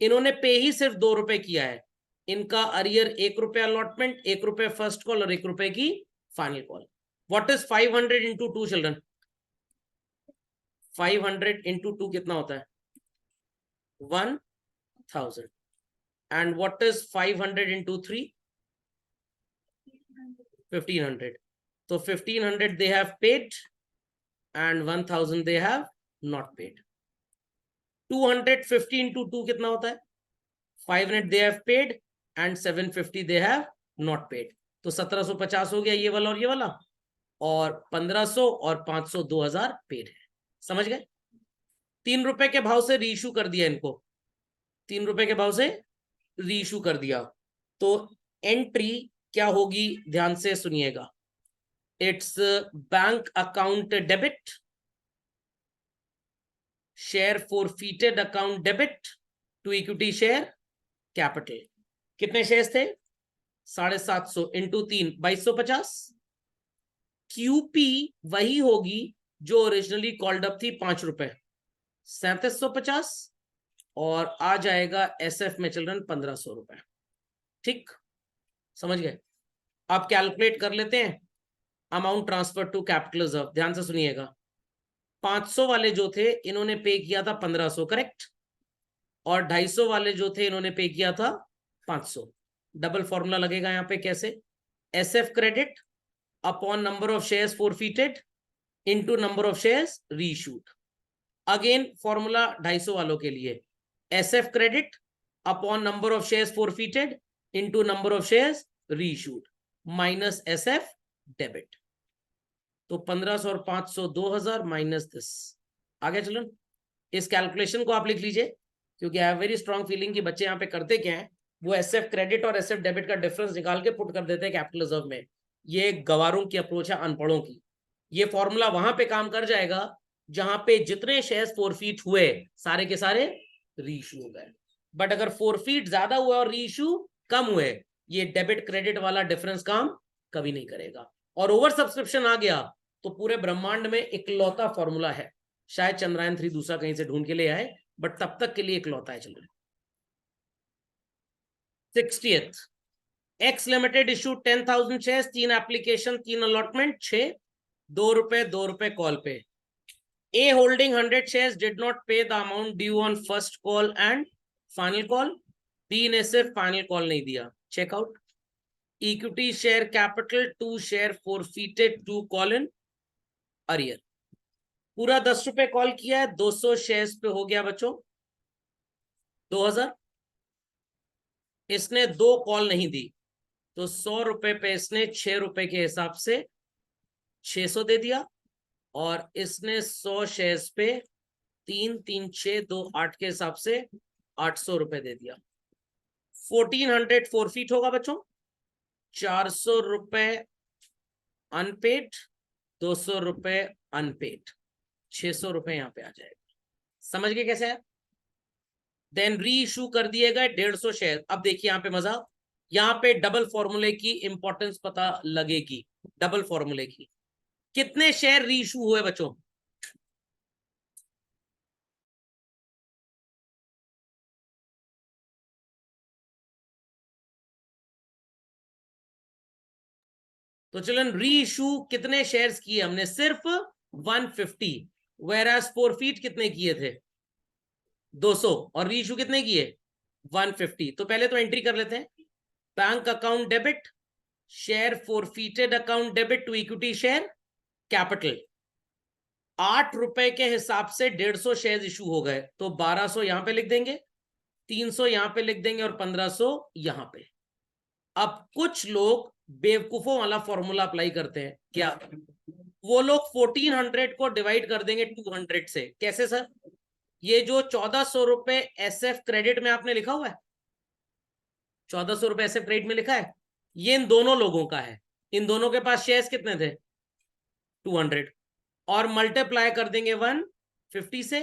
इन्होंने पे ही सिर्फ 2 रुपए किया है। इनका अरियर 1 रुपए अलॉटमेंट, 1 रुपए फर्स्ट कॉल और 1 रुपए की final call. What is 500 into 2 children? 500 into 2 कितना होता है? 1000। And what is 500 into 3? 1500। तो 1500 they have paid and 1000 they have not paid. 250 into 2 कितना होता है? 500 they have paid and 750 they have not paid. तो 1750 हो गया ये वाला और ये वाला, और 1500 और 500 2000 पेड है। समझ गए? 3 रुपए के भाव से रीइश्यू कर दिया इनको, 3 रुपए के भाव से रीइश्यू कर दिया। तो एंट्री क्या होगी? ध्यान से सुनिएगा। It's bank account debit, share forfeited account debit to equity share capital. कितने शेयर्स थे? 750 इंटू 3 2250। क्यूपी वही होगी जो ओरिजिनली कॉल्ड अप थी 5 रुपए, 3750, और आ जाएगा एसएफ में चिल्ड्रन 1500 रुपए। ठीक, समझ गए? आप कैलकुलेट कर लेते हैं amount transfer to capital reserve. ध्यान से सुनिएगा, 500 वाले जो थे इन्होंने पे किया था 1500, करेक्ट, और 250 वाले जो थे इन्होंने पे किया था 500। डबल फॉर्मूला लगेगा यहां पे, कैसे? SF credit upon number of shares forfeited into number of shares reissued. Again formula 250 वालों के लिए, SF credit upon number of shares forfeited into number of shares reissued minus SF debit. तो 1500 और 500 2000 minus this. आगे चलो, इस calculation को आप लिख लीजिए, क्योंकि I have very strong feeling कि बच्चे यहाँ पे करते क्या है, वो एसएफ क्रेडिट और एसएफ डेबिट का डिफरेंस निकाल के पुट कर देते हैं कैपिटल रिजर्व में। ये गवारों की अप्रोच है, अनपढ़ों की। ये फॉर्मूला वहां पे काम कर जाएगा जहां पे जितने शेयर्स फोरफीट हुए सारे के सारे रीइश्यू हो गए। बट अगर फोरफीट ज्यादा हुआ और रीइश्यू कम हुए, ये डेबिट क्रेडिट वाला डिफरेंस काम कभी नहीं करेगा। और ओवर सब्सक्रिप्शन आ गया तो पूरे ब्रह्मांड में इकलौता फॉर्मूला है, शायद चंद्रयान 3 दूसरा कहीं से ढूंढ के ले आए, बट तब तक के लिए इकलौता है। चलो 60th, x limited issue 10,000 shares, 3 application 3 allotment, 6 2 रुपए 2 रुपए कॉल पे। A holding 100 shares did not pay the amount due on first call and final call. B ने सिर्फ final call नहीं दिया। Check out. Equity share capital 2 share forfeited 2 call in arrear. पूरा 10 रुपए call किया है, 200 शेयर्स पे हो गया बच्चों 2000। इसने 2 कॉल नहीं दी, तो 100 रुपए पे इसने 6 रुपए के हिसाब से 600 दे दिया, और इसने 100 शेयर्स पे 3 3 6 2 8 के हिसाब से 800 रुपए दे दिया। 1400 फोरफीट होगा बच्चों, 400 रुपए अनपेड, 200 रुपए अनपेड, 600 रुपए यहां पे आ जाएगा। समझ गए कैसे है? देन री इशू कर दिए गए 150 शेयर। अब देखिए यहां पे मजा, यहां पे डबल फॉर्मूले की इंपॉर्टेंस पता लगेगी। डबल फॉर्मूले की, कितने शेयर री इशू हुए बच्चों? तो चिल्ड्रन री इशू कितने शेयर्स किए हमने? सिर्फ 150, वेरास फोरफीट कितने किए थे? 200, और री इशू कितने किए? 150। तो पहले तो एंट्री कर लेते हैं। Bank account debit, share forfeited account debit to equity share capital. 8 रुपए के हिसाब से 150 शेयर इशू हो गए, तो 1200 यहां पे लिख देंगे, 300 यहां पे लिख देंगे और 1500 यहां पे। अब कुछ लोग बेवकूफों वाला फॉर्मूला अप्लाई करते हैं। क्या? वो लोग 1400 को डिवाइड कर देंगे 200 से। कैसे सर? ये जो 1400 रुपए एसएफ क्रेडिट में आपने लिखा हुआ है, 1400 रुपए एसएफ क्रेडिट में लिखा है, ये इन दोनों लोगों का है। इन दोनों के पास शेयर्स कितने थे? 200, और मल्टीप्लाई कर देंगे 150 से,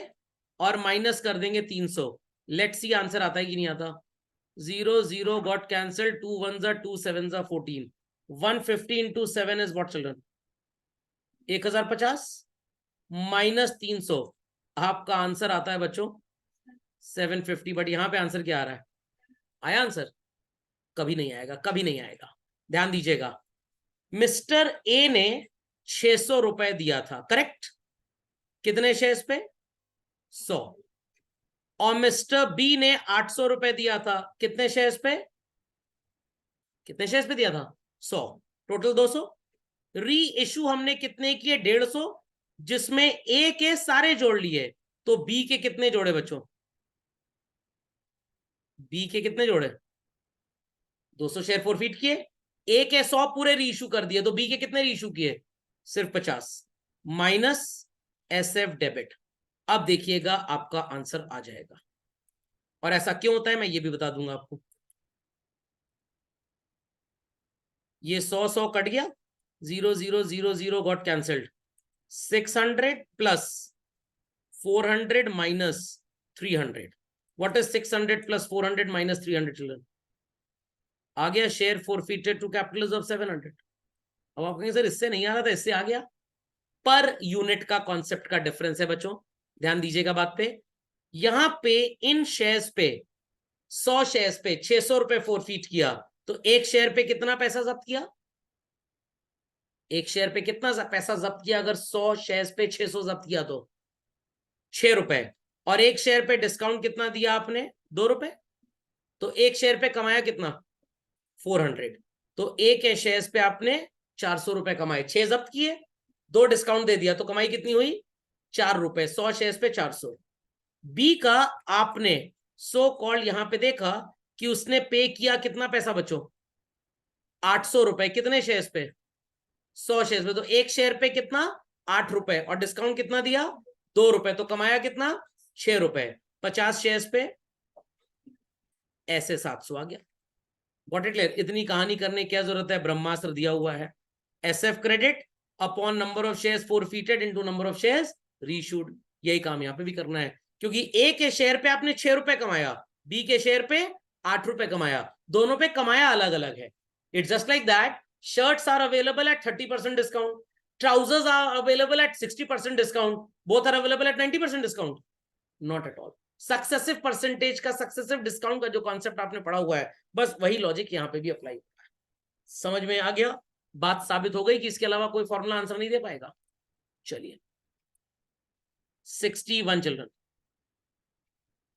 और माइनस कर देंगे 300। लेट्स सी आंसर आता है कि नहीं आता। 0 0 got cancel, 2 1 2 7 14। 150 into 7 is what children? 1050 minus 300, आपका आंसर आता है बच्चों 750। बट यहां पे आंसर क्या आ रहा है? आया आंसर? कभी नहीं आएगा, कभी नहीं आएगा। ध्यान दीजिएगा, मिस्टर ए ने 600 रुपए दिया था, करेक्ट? कितने शेयर्स पे? 100। और मिस्टर बी ने 800 रुपए दिया था, कितने शेयर्स पे? कितने शेयर्स पे दिया था? 100। टोटल 200। री इशू हमने कितने किए? 150, जिसमें ए के सारे जोड़ लिए। तो बी के कितने जोड़े बच्चों? बी के कितने जोड़े? 200 शेयर फोरफीट किए। ए के 100 पूरे री इशू कर दिए, तो बी के कितने री इशू किए? सिर्फ 50 माइनस एसएफ डेबिट। अब देखिएगा आपका आंसर आ जाएगा। और ऐसा क्यों होता है मैं ये भी बता दूंगा आपको। ये 100 कट गया, 0 0 0 0 got cancelled. 600 plus 400 minus 300। What is 600 plus 400 minus 300 children? आ गया share forfeited to capital of 700। अब आप कहेंगे सर इससे नहीं आ रहा था, इससे आ गया। पर यूनिट का कॉन्सेप्ट का डिफरेंस है बच्चों, ध्यान दीजिएगा बात पे। यहां पे इन शेयर्स पे 100 शेयर्स पे 600 रुपए फोरफीट किया, तो एक शेयर पे कितना पैसा जब्त किया? एक शेयर पे कितना पैसा जब्त किया? अगर 100 शेयर्स पे 600 जब्त किया तो 6 रुपए। और एक शेयर पे डिस्काउंट कितना दिया आपने? 2 रुपए। तो एक शेयर पे कमाया कितना? 400। तो एक शेयर पे आपने 400 रुपए कमाए, 6 जब्त किए, 2 डिस्काउंट दे दिया, तो कमाई कितनी हुई? 4 रुपए। 100 शेयर पे 400। बी का आपने सो कॉल्ड यहां पे देखा कि उसने पे किया कितना पैसा बच्चों? 800 रुपए। कितने शेयर्स पे? 100 शेयर्स पे। तो एक शेयर पे कितना? 8 रुपए, और डिस्काउंट कितना दिया? 2 रुपए। तो कमाया कितना? 6 रुपए। 50 शेयर्स पे ऐसे 700 आ गया। Got it clear? इतनी कहानी करने की क्या जरूरत है? ब्रह्मास्त्र दिया हुआ है। SF credit upon number of shares forfeited into number of shares reissued. यही काम यहां पे भी करना है, क्योंकि ए के शेयर पे आपने 6 रुपए कमाया, बी के शेयर पे 8 रुपए कमाया, दोनों पे कमाया अलग अलग है। It's just like that, shirts are available at 30% discount, trousers are available at 60% discount, both are available at 90% discount. Not at all. Successive percentage का, सक्सेसिव डिस्काउंट का जो कॉन्सेप्ट आपने पढ़ा हुआ है, बस वही लॉजिक यहां पे भी अप्लाई होता है। समझ में आ गया? बात साबित हो गई कि इसके अलावा कोई फॉर्मूला आंसर नहीं दे पाएगा। चलिए 61 children.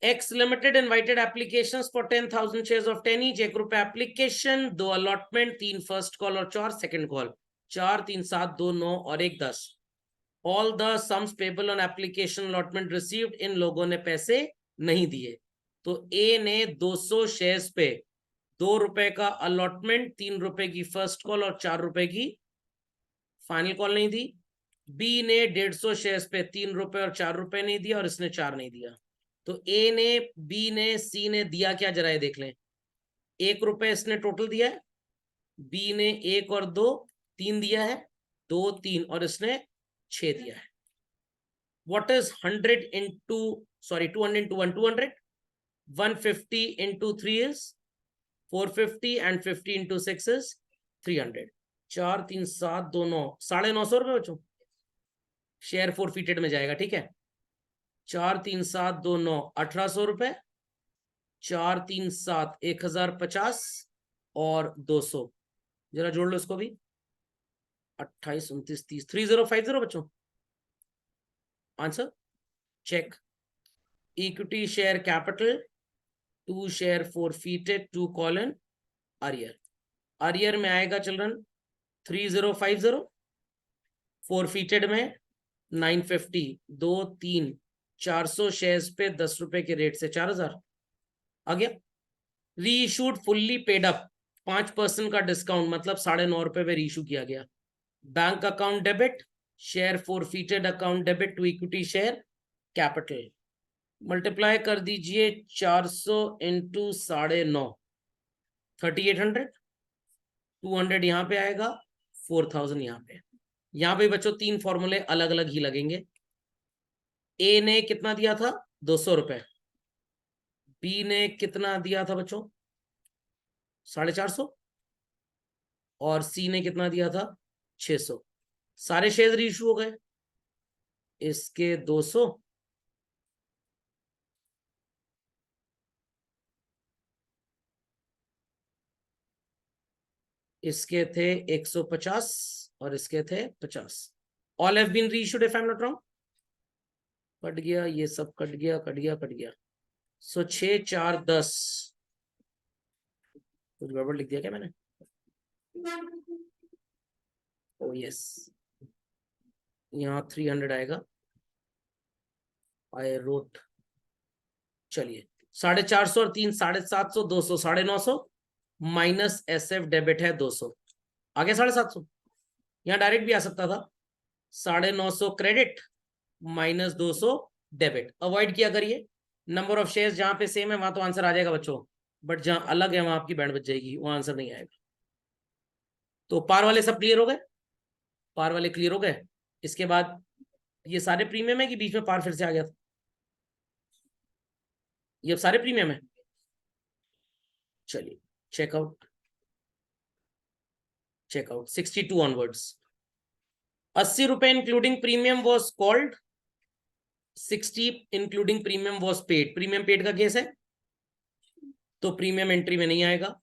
X Limited invited applications for 10,000 shares of 10 each, 1 रुपए एप्लीकेशन, 2 अलॉटमेंट, 3 फर्स्ट कॉल और 4 सेकंड कॉल। 4 3 7 2 9 और 1 10। All the sums payable on application allotment received. इन लोगों ने पैसे नहीं दिए। तो ए ने 200 शेयर्स पे 2 रुपए का अलॉटमेंट, 3 रुपए की फर्स्ट कॉल और 4 रुपए की फाइनल कॉल नहीं दी। बी ने 150 शेयर्स पे 3 रुपए और 4 रुपए नहीं दिया, और इसने 4 नहीं दिया। तो ए ने, बी ने, सी ने दिया क्या? जरा ये देख लें। 1 रुपए इसने टोटल दिया है, बी ने 1 और 2 3 दिया है, 2 3 और इसने 6 दिया है। What is 100 into, sorry 200 into 1 200, 150 into 3 is 450 and 50 into 6 is 300। 4 3 7 2 9, 950 रुपए बच्चों शेयर फोरफीटेड में जाएगा। ठीक है, 4 3 7 2 9 1800 रुपए, 4 3 7 1050 और 200। जरा जोड़ लो इसको भी। 28, 29, 30, 3050 बच्चों answer check. Equity share capital 2 share forfeited 2 call in arrear. Arrear में आएगा चिल्ड्रन 3050, forfeited में 950, 2 3 400 शेयर्स पे 10 रुपए के रेट से 4000 आ गया. री इशूड फुल्ली पेड अप 5% का डिस्काउंट मतलब 9.5 रुपए पे रीइशू किया गया. Bank account debit, share forfeited account debit to equity share capital. Multiply कर दीजिए 400 इंटू 9.5, 3800. 200 यहाँ पे आएगा, 4000 यहाँ पे. यहाँ पे बच्चों 3 फॉर्मूले अलग अलग ही लगेंगे. ए ने कितना दिया था 200 रुपए, बी ने कितना दिया था बच्चों 450, और सी ने कितना दिया था 600. सारे शेयर रीइशू हो गए. इसके 200, इसके थे 150 और इसके थे 50. All have been reissued if I am not wrong. कट गया, ये सब कट गया, कट गया, कट गया. सो 6 4 10. कुछ गड़बड़ लिख दिया क्या मैंने? ओ यस, यहाँ 300 आएगा. I wrote. चलिए 450 और 3 750, 200, 950 माइनस SF डेबिट है 200, आगे 750. यहाँ डायरेक्ट भी आ सकता था. 950 क्रेडिट माइनस 200 डेबिट. अवॉइड किया करिए. नंबर ऑफ शेयर्स जहां पे सेम है वहां तो आंसर आ जाएगा बच्चों, बट जहां अलग है वहां आपकी बैंड बच जाएगी, वहां आंसर नहीं आएगा. तो पार वाले सब क्लियर हो गए? पार वाले क्लियर हो गए. इसके बाद ये सारे प्रीमियम है कि बीच में पार फिर से आ गया था? ये सारे प्रीमियम है. चलिए चेकआउट, चेकआउट 62 ऑनवर्ड्स. 80 रुपए including premium was called, 60 including premium was paid. Premium paid का केस है तो प्रीमियम एंट्री में नहीं आएगा.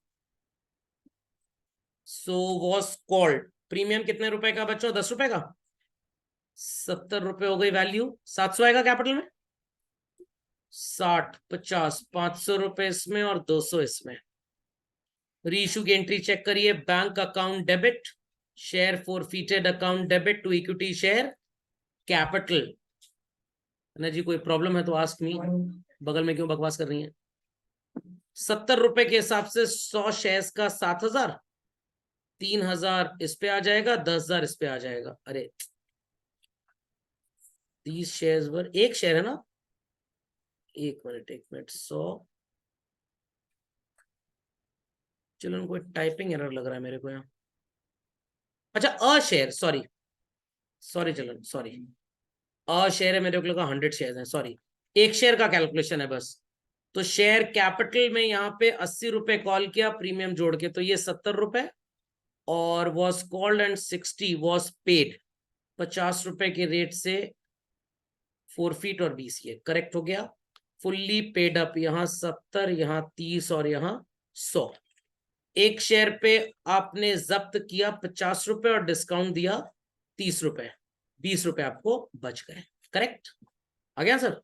So was called. प्रीमियम कितने रुपए का बच्चों? 10 रुपए का. 70 रुपए हो गई वैल्यू. 700 आएगा कैपिटल में. 60 50 500 रुपए इसमें और 200 इसमें. रीइशू की एंट्री चेक करिए. Bank account debit, share forfeited account debit to equity share capital. ना जी कोई प्रॉब्लम है तो आस्क मी. बगल में क्यों बकवास कर रही है? 70 रुपए के हिसाब से 100 शेयर्स का 7000, 3000 इस पे आ जाएगा, 10,000 इस पे आ जाएगा. अरे 30 शेयर्स पर एक शेयर है ना. एक मिनट 100. चलो कोई टाइपिंग एरर लग रहा है मेरे को यहाँ. अच्छा अ शेयर, सॉरी सॉरी चलो सॉरी. अ शेयर है, मेरे को लगा 100 शेयर है, सॉरी. एक शेयर का कैलकुलेशन है बस. तो शेयर कैपिटल में यहाँ पे 80 रुपए कॉल किया प्रीमियम जोड़ के, तो ये 70 रुपए. और was called and 60 was paid, 50 रुपए के रेट से forfeit और BCA करेक्ट हो गया. फुल्ली पेड अप यहाँ 70, यहाँ 30 और यहाँ 100. एक शेयर पे आपने जब्त किया 50 रुपए और डिस्काउंट दिया 30 रुपए, 20 रुपए आपको बच गए. करेक्ट आ गया सर?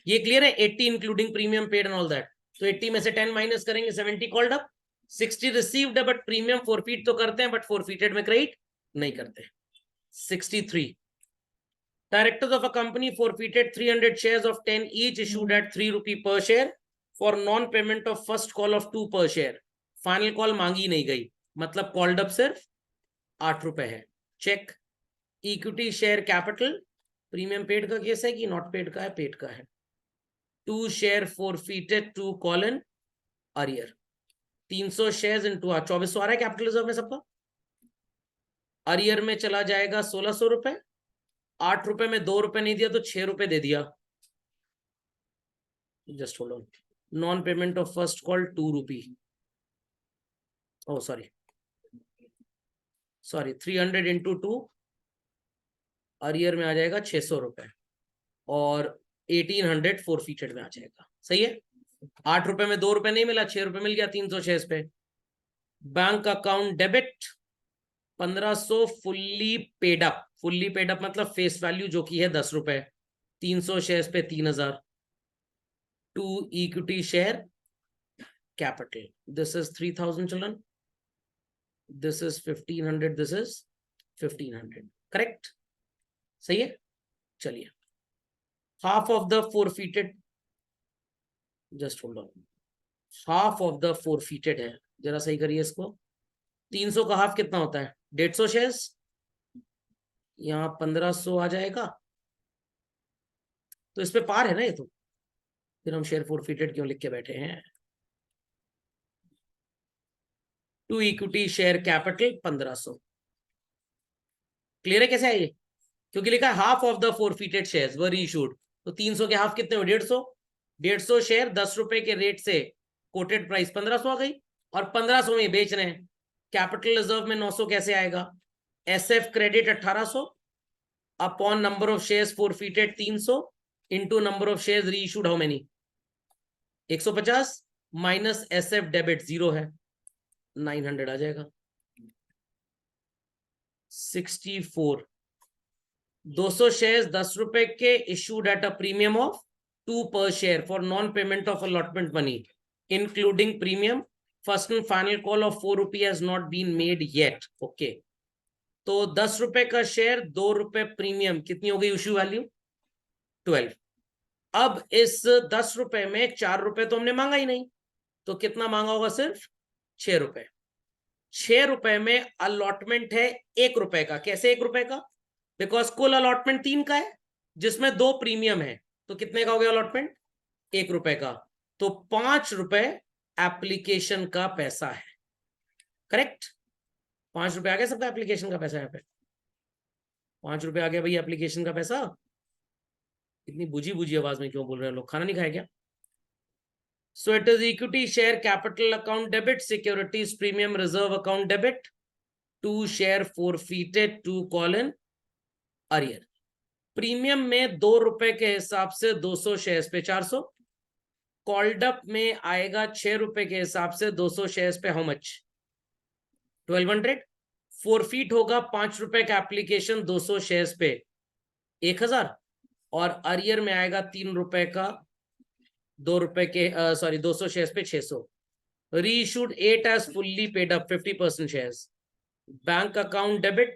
ये क्लियर है? 80 including premium paid and all that. तो 80 में से 10 माइनस करेंगे, 70 कॉल्ड अप, 60 रिसीव्ड है बट प्रीमियम forfeit तो करते हैं बट forfeited में क्रेडिट नहीं करते. 63. Directors of a company forfeited 300 shares of 10 each issued at 3 rupee per share for non-payment of first call of 2 per share. Final call मांगी नहीं गई, मतलब कॉल्ड अप सिर्फ 8 रुपए है. Check. Equity share capital premium paid का case है कि नॉट पेड का है? पेड का है. 2 share forfeited 2 call in arrear. 300 shares into 2400 आ रहा है कैपिटल रिजर्व में सबका. अरियर में चला जाएगा 1600 रुपए. 8 रुपए में 2 रुपए नहीं दिया तो 6 रुपए दे दिया. Just hold on. Non payment of first call 2 rupee. Oh sorry 300 into 2, arrear में आ जाएगा 600 रुपए और 1800 forfeited में आ जाएगा. सही है? 8 रुपए में 2 रुपए नहीं मिला, 6 रुपए मिल गया 300 शेयर्स पे. Bank account debit 1500 fully paid up, fully paid up मतलब फेस वैल्यू जो की है 10 रुपए, 300 शेयर्स पे 3000, to equity share capital, this is 3000 children, this is 1500, this is 1500, correct, सही है। चलिए, half of the forfeited, just hold on, half of the forfeited है, जरा सही करिए इसको, 300 का हाफ कितना होता है, 150 शेयर्स, यहाँ 1500 आ जाएगा, तो इस पे पार है ना ये तो, फिर हम शेयर फोरफीटेड क्यों लिख के बैठे हैं। To equity share capital 1500, clear है कैसे है ये, क्योंकि लिखा है half of the forfeited shares were issued, तो 300 के हाफ कितने हो, 150, 150 शेयर 10 रुपए के रेट से कोटेड प्राइस 1500 आ गई, और 1500 में बेच रहे हैं, कैपिटल रिजर्व में 900 कैसे आएगा, SF credit 1800 upon number of shares forfeited 300 into number of shares reissued how many 150 minus SF debit 0 है, 900 आ जाएगा, 64, 200 शेयर्स 10 रुपए के issued at a premium of 2 पर share for non payment of allotment money including premium, first and final call of 4 रुपये has not been made yet, okay. तो 10 रुपए का share, 2 रुपए प्रीमियम, कितनी हो गई इश्यू वैल्यू 12। अब इस 10 रुपए में 4 रुपए तो हमने मांगा ही नहीं, तो कितना मांगा होगा, सिर्फ 6 रुपए, 6 रुपए में अलॉटमेंट है 1 रुपए का, कैसे 1 रुपए का, बिकॉज कुल अलॉटमेंट 3 का है जिसमें 2 प्रीमियम है, तो कितने का हो गया अलॉटमेंट, 1 रुपए का, तो 5 रुपए एप्लीकेशन का पैसा है, करेक्ट, 5 रुपए आ गया सबका एप्लीकेशन का पैसा, यहाँ पे 5 रुपए आ गया भाई एप्लीकेशन का पैसा। इतनी बुझी बुझी आवाज में क्यों बोल रहे हैं लोग, खाना नहीं खाए क्या। So it is equity share capital account debit, securities premium reserve account debit, to share forfeited to call in arrear. Premium में 2 रुपए के हिसाब से 200 शेयर्स पे 400, कॉल्ड अप में आएगा 6 रुपए के हिसाब से 200 शेयर्स पे हाउ मच 1200, फोरफीट होगा 5 रुपए का एप्लीकेशन 200 शेयर्स पे 1000, और अरियर में आएगा 3 रुपए का 2 रुपए के सॉरी 200 शेयर्स पे 600, reissued 8 as fully paid up 50% shares, bank account debit,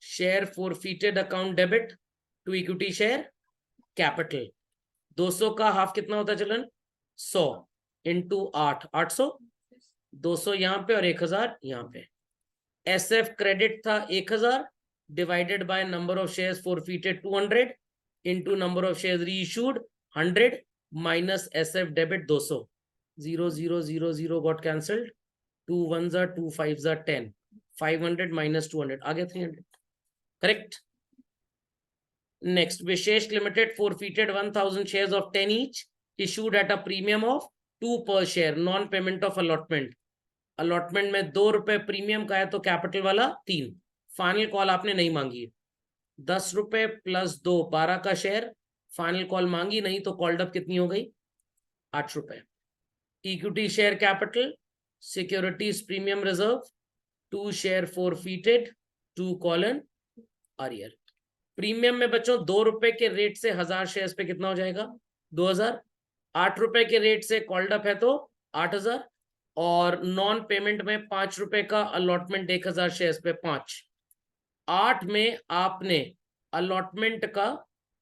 share forfeited account debit to equity share capital, 200 का हाफ कितना होता है चलन 100 इंटू 8, 800, 200 यहाँ पे और 1000 यहाँ पे, एसएफ क्रेडिट था 1000 divided by number of shares forfeited 200 into number of shares reissued 100 minus SF debit 200, 0 0 0 0 got cancelled, 2 1 2 5 10, 500 माइनस 200 आ गया 300, correct. Next, Vishesh limited forfeited 1000 shares of 10 each issued at a premium of 2 पर share, non payment of allotment, allotment में 2 रुपए premium का है तो capital वाला 3, फाइनल कॉल आपने नहीं मांगी, 10 रुपए प्लस 2 12 का शेयर, फाइनल कॉल मांगी नहीं तो कॉल्ड अप कितनी हो गई 8 रुपए, equity share capital, securities premium reserve, 2 share forfeited to call in arrear. Premium में बच्चों 2 रुपए के रेट से 1000 शेयर्स पे कितना हो जाएगा 2000, 8 रुपए के रेट से कॉल्ड अप है तो 8000, और नॉन पेमेंट में 5 रुपए का अलॉटमेंट 1000 शेयर्स पे 5, 8 में आपने अलॉटमेंट का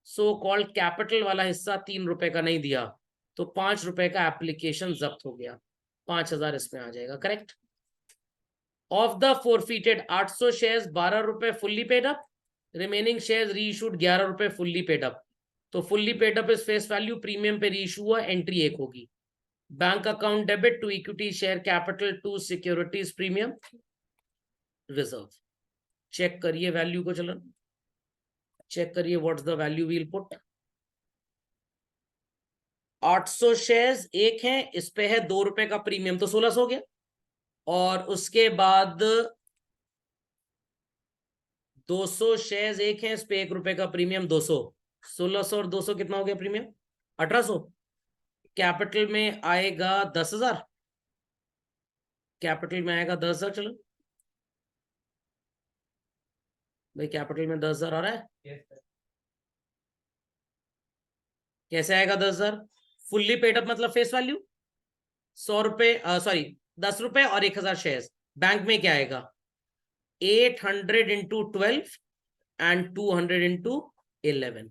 सो कॉल्ड कैपिटल वाला हिस्सा 3 रुपए का नहीं दिया, तो 5 रुपए का एप्लीकेशन जब्त हो गया, 5000 इसमें आ जाएगा, correct. Of the forfeited 800 shares 12 रुपए fully paid up, remaining shares reissued 11 रुपए फुल्ली पेड अप, तो fully paid up is face value, premium पे री इशू हुआ, एंट्री 1 होगी, bank account debit to equity share capital to securities premium reserve. Check करिए value को, चलन check करिए what's the value will put. 800 shares एक हैं, इस पे है 2 रुपए का प्रीमियम तो 1600 हो गया, और उसके बाद 200 शेयर्स एक हैं, इस पे 1 रुपए का प्रीमियम 200, 1600 और 200 कितना हो गया प्रीमियम 1800, कैपिटल में आएगा 10,000, कैपिटल में आएगा 10,000, चलो भाई कैपिटल में 10,000 आ रहा है, कैसे आएगा 10,000? फुल्ली पेड अप मतलब फेस वैल्यू 100 रुपए, सॉरी 10 रुपए और 1,000 शेयर। बैंक में क्या आएगा? 800 इंटू 12 एंड 200 इंटू 11।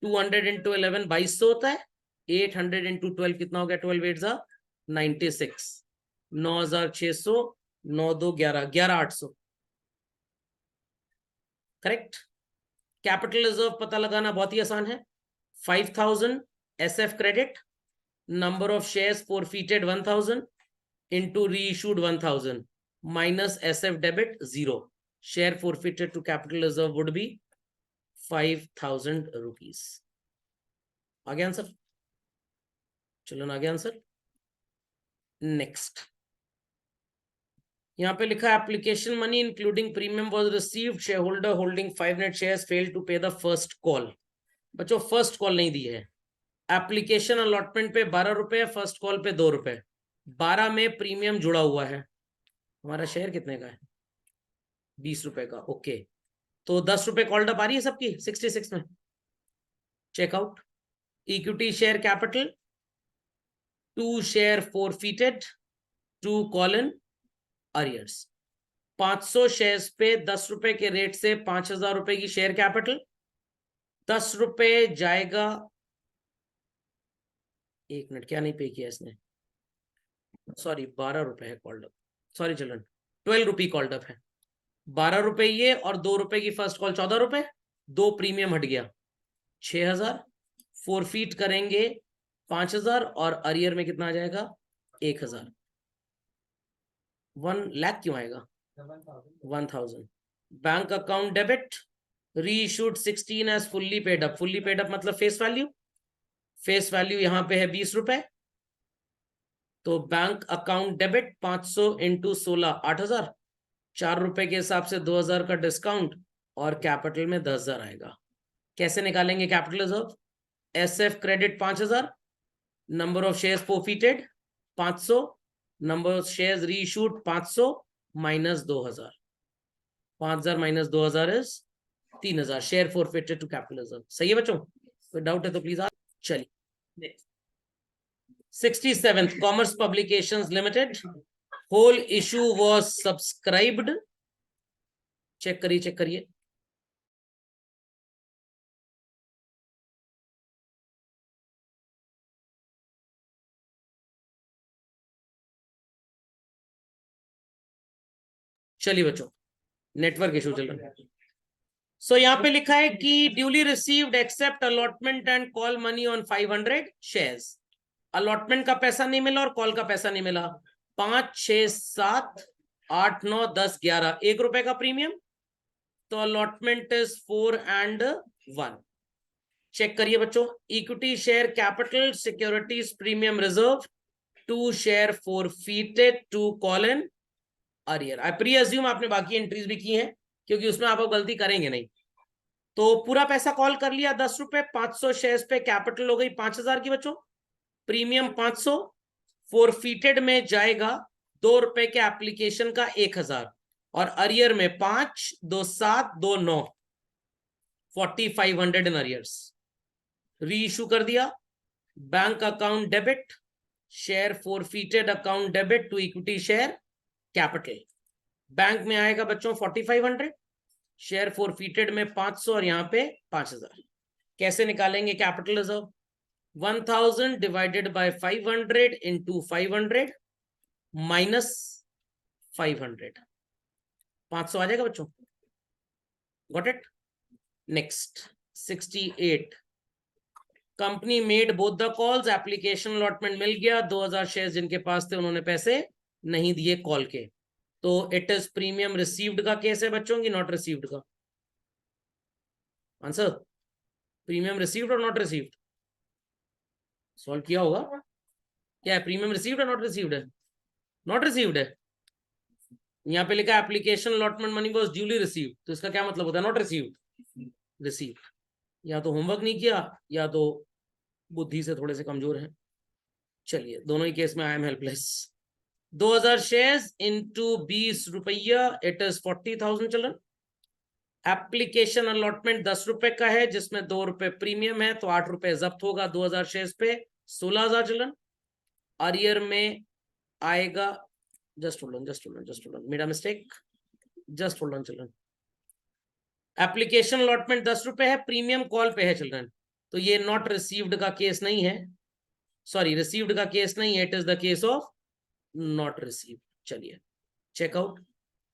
200 इंटू 11 2200 होता है। 800 इंटू 12 कितना हो गया? 12 8 जा 96। 9,600, 9 2 11, 11,800। करेक्ट। कैपिटल रिजर्व पता लगाना बहुत ही आसान है। 5,000 SF credit, number of shares forfeited 1,000 into reissued 1,000 minus SF debit 0. Share forfeited to capital reserve would be 5,000 rupees. आगे आंसर, चलो ना आगे आंसर। नेक्स्ट यहां पे लिखा application money including premium was received, share holder holding 5 net shares failed to pay the first call। बच्चों first call नहीं दी है। एप्लीकेशन अलॉटमेंट पे 12 रुपए, फर्स्ट कॉल पे 2 रुपए। 12 में प्रीमियम जुड़ा हुआ है। हमारा शेयर कितने का है? 20 रुपए का। ओके, तो 10 रुपए कॉल्ड अप आ रही है सबकी 66 में। Check out equity share capital 2 share forfeited 2 call in arrears. 500 shares पे 10 रुपए के रेट से 5,000 रुपए की शेयर कैपिटल। 10 रुपए जाएगा, एक मिनट, क्या नहीं पे किया इसने? सॉरी 12 रुपए है कॉल्ड अप, सॉरी चिल्ड्रन 12 रुपी कॉल्ड अप है। 12 रुपए ये और 2 रुपए की फर्स्ट कॉल 14 रुपए, 2 प्रीमियम हट गया 6,000। फोरफीट करेंगे 5,000 और अरियर में कितना आ जाएगा? 1,000। 1 लाख क्यों आएगा? 1,000। Bank account debit, reissued 16 as fully paid up. Fully paid up मतलब फेस वैल्यू, फेस वैल्यू यहां पे है 20 रुपए, तो बैंक अकाउंट डेबिट 500 इंटू 16 8,000। 4 रुपए के हिसाब से 2,000 का डिस्काउंट और कैपिटल में 10,000 आएगा। कैसे निकालेंगे capital reserve? SF credit 5,000, number of shares forfeited 500, number of shares reissued 500 minus 2,000। 5,000 minus 2,000 is 3,000। Share forfeited to capital reserve. सही है बच्चों? कोई डाउट है तो प्लीज आप। चलिए 67th commerce publications limited, whole issue was subscribed. Check करिए check करिए। चलिए बच्चों, नेटवर्क इशू चल रहा है। सो यहाँ पे लिखा है कि duly received accept allotment and call money on 500 shares. Allotment का पैसा नहीं मिला और कॉल का पैसा नहीं मिला। 5 6 7 8 9 10 11, 1 रुपए का प्रीमियम, तो अलॉटमेंट इज 4 एंड 1। चेक करिए बच्चों, equity share capital securities premium reserve 2 share forfeited 2 call in arrear. I presume आपने बाकी एंट्रीज भी की हैं क्योंकि उसमें आप गलती करेंगे नहीं। तो पूरा पैसा कॉल कर लिया 10 रुपए, 500 शेयर्स पे कैपिटल हो गई 5,000 की बच्चों, प्रीमियम 500, फोरफीटेड में जाएगा 2 रुपए के एप्लीकेशन का 1,000 और अरियर में 5 2 7 2 9, 4,500 इन अरियर्स। री इशू कर दिया। Bank account debit, share forfeited account debit to equity share capital. Bank में आएगा बच्चों 4,500, शेयर फोरफीटेड में 500 और यहां पे 5,000। कैसे निकालेंगे capital reserve? 1,000 divided by 500 into 500 minus 500, 500 आ जाएगा बच्चों। Got it? Next 68 company made both the calls, application allotment मिल गया, 2,000 शेयर जिनके पास थे उन्होंने पैसे नहीं दिए कॉल के, तो इट इज प्रीमियम रिसीव्ड का केस है बच्चों की, नॉट रिसीव्ड का। आंसर प्रीमियम रिसीव्ड और नॉट रिसीव्ड। सॉल्व किया होगा। क्या है, प्रीमियम रिसीव्ड है नॉट रिसीव्ड है? नॉट रिसीव्ड है। यहाँ पे लिखा application allotment money was duly received, तो इसका क्या मतलब होता है? Not received. रिसीव्ड, या तो होमवर्क नहीं किया या तो बुद्धि से थोड़े से कमजोर हैं। चलिए दोनों ही केस में I am helpless. 2,000 shares into 20 रुपया, it is 40,000 children. Application allotment 10 रुपए का है, जिसमें 2 रुपए प्रीमियम है, तो 8 रुपए जब्त होगा। 2000 शेयर्स पे 16,000 चिल्ड्रन। अरियर में आएगा, जस्ट होल्ड ऑन, मेरा mistake, just hold on children. Application allotment 10 रुपए है, प्रीमियम कॉल पे है चिल्ड्रन, तो ये नॉट रिसीव्ड का केस नहीं है, सॉरी रिसीव्ड का केस नहीं है, it is the case of not received. चलिए check out.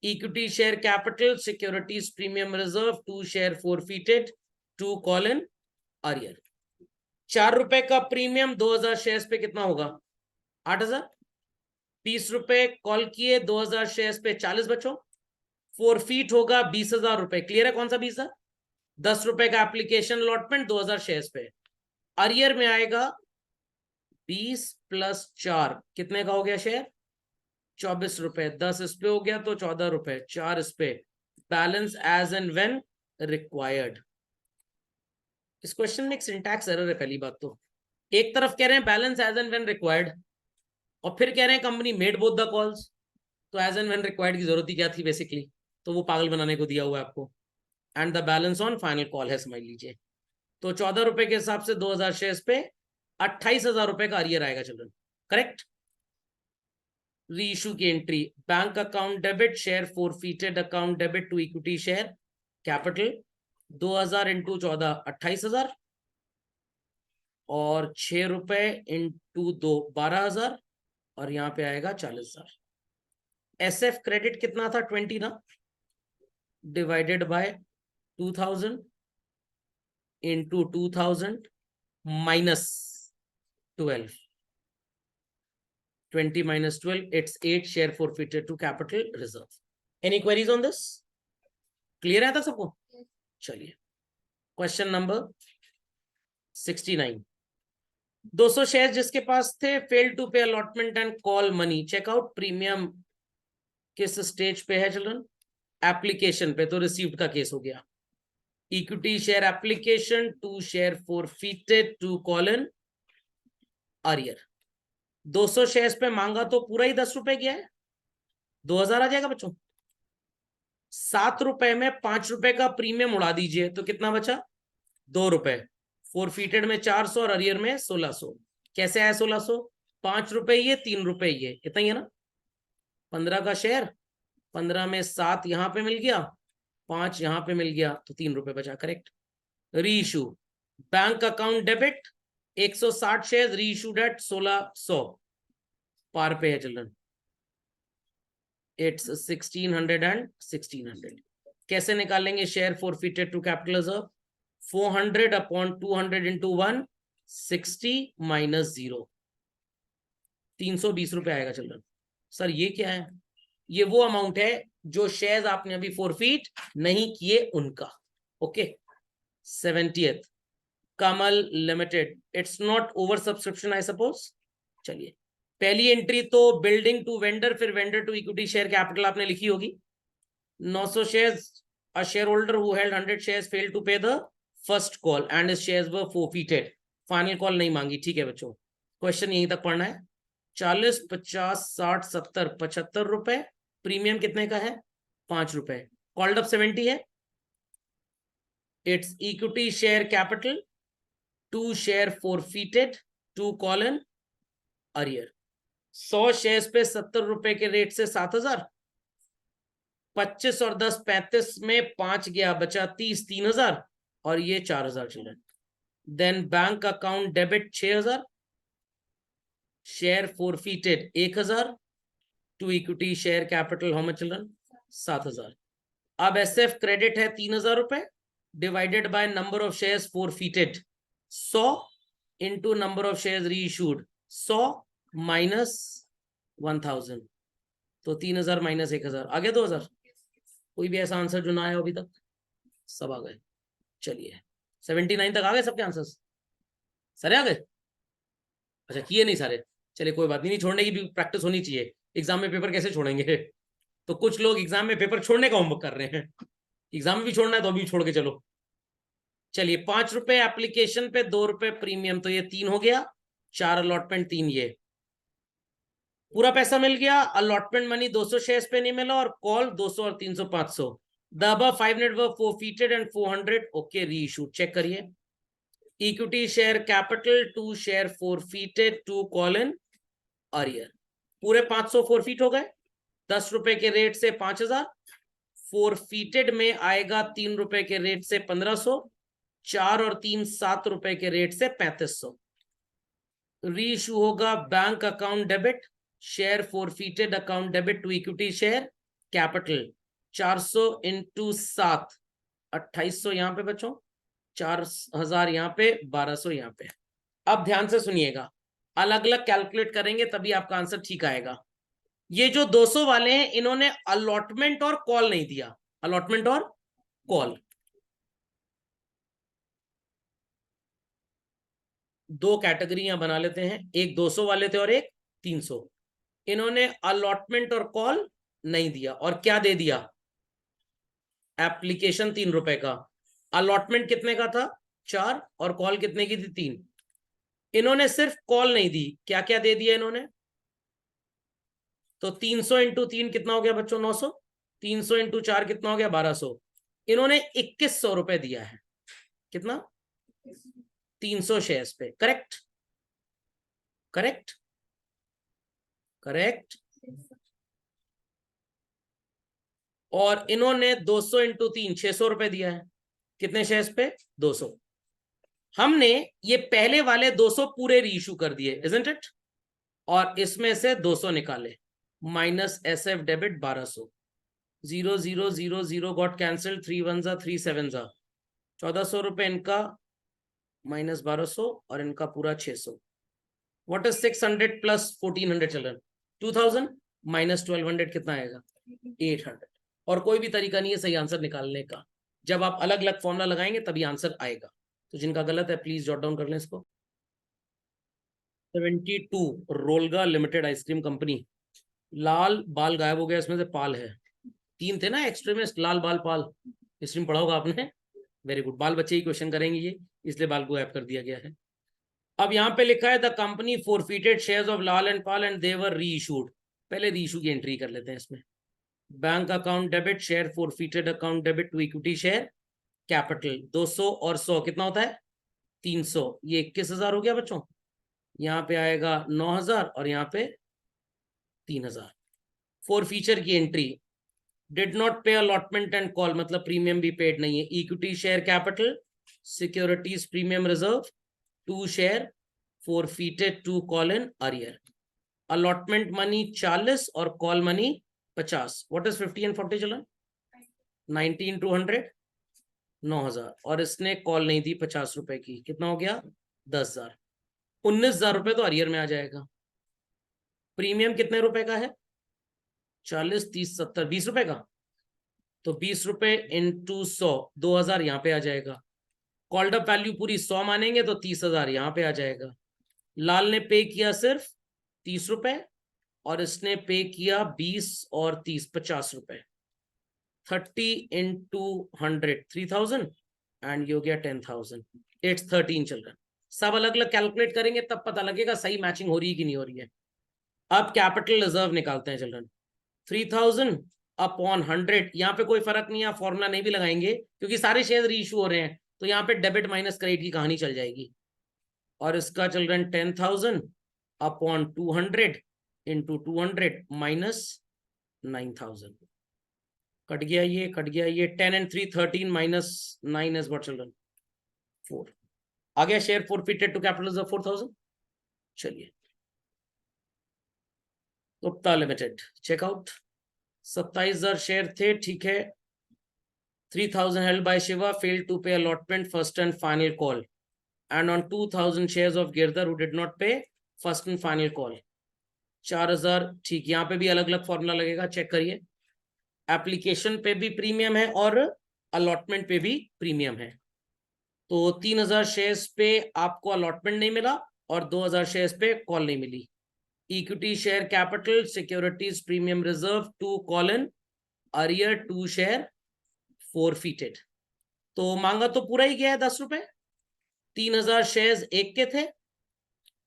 Equity share capital securities premium reserve 2 share forfeited 2 call in arrear. 4 रुपए का प्रीमियम 2000 शेयर्स पे कितना होगा? 8000। 20 रुपए कॉल किए, 2000 शेयर्स पे 40 बचो, फोरफीट होगा 20,000 रुपए। क्लियर है? कौन सा 20,000? 10 रुपए का एप्लीकेशन अलॉटमेंट 2000 शेयर्स पे। अरियर में आएगा 20 + 4 कितने का हो गया शेयर? 24 रुपए। 10 इस पे हो गया तो 14 रुपए, 4 इस पे। Balance as and when required. इस क्वेश्चन में एक सिंटैक्स एरर है। पहली बात तो एक तरफ कह रहे हैं balance as and when required, और फिर कह रहे हैं company made both the calls. तो एज एंड व्हेन रिक्वायर्ड की जरूरत ही क्या थी बेसिकली? तो वो पागल बनाने को दिया हुआ है आपको। And the balance on final call है, समझ लीजिए। तो 14 रुपए के हिसाब से 2000 शेयर्स पे 28,000 रुपए का अरियर आएगा चिल्ड्रन। करेक्ट? रीइश्यू की entry, bank account debit, share forfeited account debit to equity share capital 2000 × 14 28,000 और 6 रुपए × 2 12,000 और यहां पे आएगा 40,000। एसएफ क्रेडिट कितना था? 20 ना, divided by 2000 × 2000 minus 12, 20 - 12, it's 8 share forfeited to capital reserve. Any queries on this? Clear है था सबको? चलिए क्वेश्चन नंबर 69। 200 शेयर जिसके पास थे, fail to pay allotment and call money. Check out premium किस स्टेज पे है चिल्ड्रन? एप्लीकेशन पे, तो रिसीव्ड का केस हो गया। Equity share application 2 share forfeited to call in arrear. 200 shares पे मांगा तो पूरा ही 10 रुपए गया है, 2000 आ जाएगा बच्चों। 7 रुपए में 5 रुपए का प्रीमियम उड़ा दीजिए तो कितना बचा? 2 रुपए। फोरफीटेड में 400 और अरियर में 1600। कैसे आया 1600? 5 रुपए ये, 3 रुपए ये, इतना ही है ना। 15 का शेयर, 15 में 7 यहां पे मिल गया, 5 यहां पे मिल गया, तो 3 रुपए बचा। Correct? Reissue, bank account debit 160 share reissued at 1600 par पे है चिल्ड्रन। It's 1600 and 1600। कैसे निकालेंगे share forfeited to capital reserve? 400 upon 200 × 1 60 minus 0, 320 रुपए आएगा चिल्ड्रन। सर ये क्या है? ये वो अमाउंट है जो शेयर्स आपने अभी फोरफीट नहीं किए उनका। Okay. 70th Kamal limited, it's not over subscription I suppose. चलिए पहली एंट्री तो बिल्डिंग टू वेंडर, फिर vendor to equity share capital आपने लिखी होगी। 900 shares, a shareholder who held 100 shares failed to pay the first call and his shares were forfeited. Final call नहीं मांगी। ठीक है बच्चों, क्वेश्चन यहीं तक पढ़ना है। 40 50 60 70 75 रुपए। प्रीमियम कितने का है? 5 रुपए। कॉल्ड अप 70 है। It's equity share capital 2 share forfeited 2 call in arrear. 100 shares पे 70 रुपए के रेट से 7000, 25 और 10 35 में 5 गया, बचा 30, 3000 और ये 4000 children. Then bank account debit 6000, share forfeited 1000 to equity share capital how much children? 7000। अब एसएफ क्रेडिट है 3000 रुपए, divided by number of shares forfeited 100 into number of shares reissued 100 minus 1000, तो 3000 माइनस 1000 आ गया 2000। कोई भी ऐसा आंसर जो ना आया अभी तक? सब आ गए। चलिए 79 तक आ गए सबके आंसर्स? सारे आ गए? अच्छा किए नहीं सारे? चलिए कोई बात नहीं, छोड़ने की भी प्रैक्टिस होनी चाहिए। एग्जाम में पेपर कैसे छोड़ेंगे? तो कुछ लोग एग्जाम में पेपर छोड़ने का होमवर्क कर रहे हैं। एग्जाम में भी छोड़ना है तो अभी छोड़ के चलो। चलिए 5 रुपए एप्लीकेशन पे, 2 रुपए प्रीमियम, तो ये 3 हो गया। 4 अलॉटमेंट 3 ये पूरा पैसा मिल गया। अलॉटमेंट मनी 200 शेयर्स पे नहीं मिला और कॉल 200 और 300 500। The above 500 were forfeited and 400 okay reissued. Check करिए. Equity share capital 2 share forfeited 2 colon arrear. पूरे 500 forfeit हो गए. 10 रुपए के रेट से 5000. forfeited में आएगा 3 रुपए के रेट से 1500. 4 और 3 7 रुपए के रेट से 3500. रीइश्यू होगा bank account debit share forfeited account debit to equity share capital 400 into 7 2800 यहां पे बच्चों. 4000 यहाँ पे 1200 यहाँ पे. अब ध्यान से सुनिएगा, अलग अलग कैलकुलेट करेंगे तभी आपका आंसर ठीक आएगा. ये जो 200 वाले हैं इन्होंने अलॉटमेंट और कॉल नहीं दिया. अलॉटमेंट और कॉल दो कैटेगरियां बना लेते हैं. एक 200 वाले थे और एक 300. इन्होंने अलॉटमेंट और कॉल नहीं दिया और क्या दे दिया? एप्लीकेशन 3 रुपए का. अलॉटमेंट कितने का था? 4 और कॉल कितने की थी? 3. इन्होंने सिर्फ कॉल नहीं दी, क्या क्या दे दिया इन्होंने? तो 300 इंटू 3 कितना हो गया बच्चों? 900. 300 इंटू 4 कितना हो गया? 1200. इन्होंने 2100 रुपए दिया है. कितना? 300 शेयर्स पे. Correct correct correct. और इन्होंने 200 इंटू 3 600 रुपए दिया है. कितने शेयर्स पे? 200. हमने ये पहले वाले 200 पूरे रीइश्यू कर दिए, इजंट इट? और इसमें से 200 निकाले. Minus SF debit 1200. 0 0 0 0 got cancel. 3 1 जा 3 7 जा 1400 रुपए इनका माइनस 1200 और इनका पूरा 600. What is 600 plus 1400 children? 2000 minus 1200 कितना आएगा? 800. और कोई भी तरीका नहीं है सही आंसर निकालने का. जब आप अलग अलग फॉर्मूला लगाएंगे तभी आंसर आएगा. तो जिनका गलत है प्लीज जॉट डाउन कर लें इसको. 72 रोलगा लिमिटेड आइसक्रीम कंपनी. लाल बाल गायब हो गया, इसमें से पाल है. 3 थे ना एक्सट्रीमिस्ट, लाल बाल पाल. हिस्ट्री में पढ़ा होगा आपने. Very good. बाल बच्चे ही क्वेश्चन करेंगे ये, इसलिए बाल को गायब कर दिया गया है. अब यहाँ पे लिखा है the company forfeited shares of Lal and Pal and they were reissued. पहले रीइश्यू की एंट्री कर लेते हैं इसमें. Bank account debit share forfeited account debit to equity share capital. 200 और 100 कितना होता है? 300. ये 21,000 हो गया बच्चों. यहाँ पे आएगा 9,000 और यहाँ पे 3,000. forfeiture की एंट्री. डिड नॉट पे अलॉटमेंट एंड कॉल मतलब प्रीमियम भी पेड नहीं है. Equity share capital securities premium reserve 2 share forfeited 2 call in arrear. Allotment money 40 और call money 50. What is 50 and 40 चलन? 90 into 100 9,000. और इसने कॉल नहीं दी 50 रुपए की. कितना हो गया? 10,000. 19,000 रुपए तो अरियर में आ जाएगा. प्रीमियम कितने रुपए का है? 40 30 70 20 रुपए का. तो 20 रुपए इंटू 100 2,000 यहाँ पे आ जाएगा. कॉल्ड अप वैल्यू पूरी 100 मानेंगे तो 30,000 यहाँ पे आ जाएगा. लाल ने पे किया सिर्फ 30 रुपए और इसने पे किया 20 और 30 50 रुपए. 30 इंटू 100 3,000 एंड ये हो गया 10,000. It's 13 children. सब अलग अलग कैलकुलेट करेंगे तब पता लगेगा सही मैचिंग हो रही है कि नहीं हो रही है. अब कैपिटल रिजर्व निकालते हैं चिल्ड्रन. 3,000 अपॉन 100. यहाँ पे कोई फर्क नहीं है, फॉर्मूला नहीं भी लगाएंगे क्योंकि सारे शेयर रीइश्यू हो रहे हैं. तो यहाँ पे डेबिट माइनस क्रेडिट की कहानी चल जाएगी. और इसका children 10,000 upon 200 into 200 minus 9,000. Cut गया ये, कट गया ये. 10 and 3 13 minus 9 is what children? 4. आ गया. Share forfeited to capital reserve 4,000. चलिए गुप्ता लिमिटेड चेकआउट. 27,000 शेयर थे, ठीक है. 3,000 held by Shiva failed to pay allotment first and final call, and on 2,000 shares of Girdhar who did not pay first and final call. 4,000. ठीक. यहाँ पे भी अलग अलग फॉर्मूला लगेगा, चेक करिए. एप्लीकेशन पे भी प्रीमियम है और अलॉटमेंट पे भी प्रीमियम है. तो 3,000 शेयर्स पे आपको अलॉटमेंट नहीं मिला और 2,000 शेयर्स पे कॉल नहीं मिली. Equity share capital securities premium reserve 2 call in arrear 2 share forfeited. तो मांगा तो पूरा ही गया है 10 रुपए. 3,000 शेयर्स एक के थे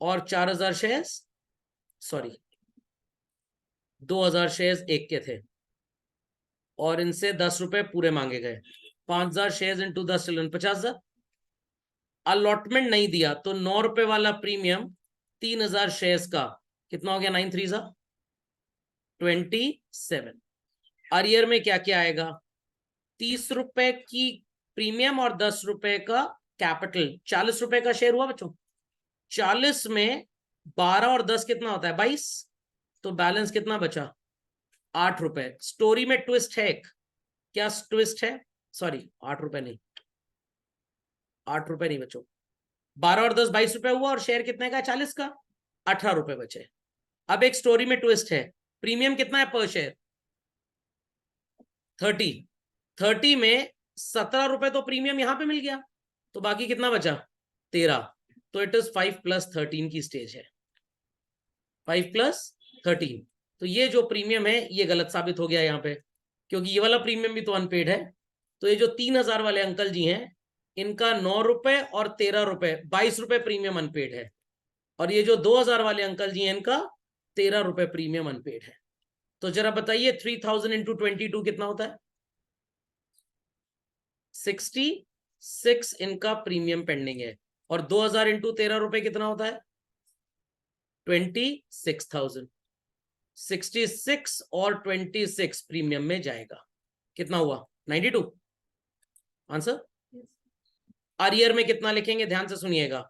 और 4,000 शेयर्स 2,000 शेयर्स एक के थे. और इनसे 10 रुपए पूरे मांगे गए। 5,000 शेयर इंटू 10 चिल्ड्रन 50,000। अलॉटमेंट नहीं दिया तो 9 रुपए वाला प्रीमियम 3,000 शेयर्स का कितना हो गया? 9 3 27। अरियर में क्या क्या आएगा? 30 रुपए की प्रीमियम और 10 रुपए का कैपिटल। 40 रुपए का शेयर हुआ बच्चों। 40 में 12 और 10 कितना होता है? 22। तो बैलेंस कितना बचा? 8 रुपए। स्टोरी में ट्विस्ट है एक। क्या ट्विस्ट है? सॉरी 8 रुपए नहीं, 8 रुपए नहीं बच्चों। 12 और 10 22 रुपए हुआ और शेयर कितने का? 40 का। 18 रुपए बचे। अब एक स्टोरी में ट्विस्ट है। प्रीमियम कितना है पर शेयर? 30 में 17 रुपए तो प्रीमियम यहां पे मिल गया, तो बाकी कितना बचा? 13। तो इट इज 5 + 13 की स्टेज है। 5 + 13। तो ये जो प्रीमियम है ये गलत साबित हो गया यहाँ पे, क्योंकि ये वाला प्रीमियम भी तो अनपेड है। तो ये जो 3,000 वाले अंकल जी हैं, इनका 9 रुपए और 13 रुपए, 22 रुपए प्रीमियम अनपेड है। और ये जो 2,000 वाले अंकल जी हैं, इनका 13 रुपए प्रीमियम अनपेड है। तो जरा बताइए 3,000 इंटू 22 कितना होता है? 66 इनका प्रीमियम पेंडिंग है। और 2,000 इंटू 13 रुपए कितना होता है? 26,000। 66 और 26 प्रीमियम में जाएगा। कितना हुआ? 92 आंसर। अरियर में कितना लिखेंगे? ध्यान से सुनिएगा।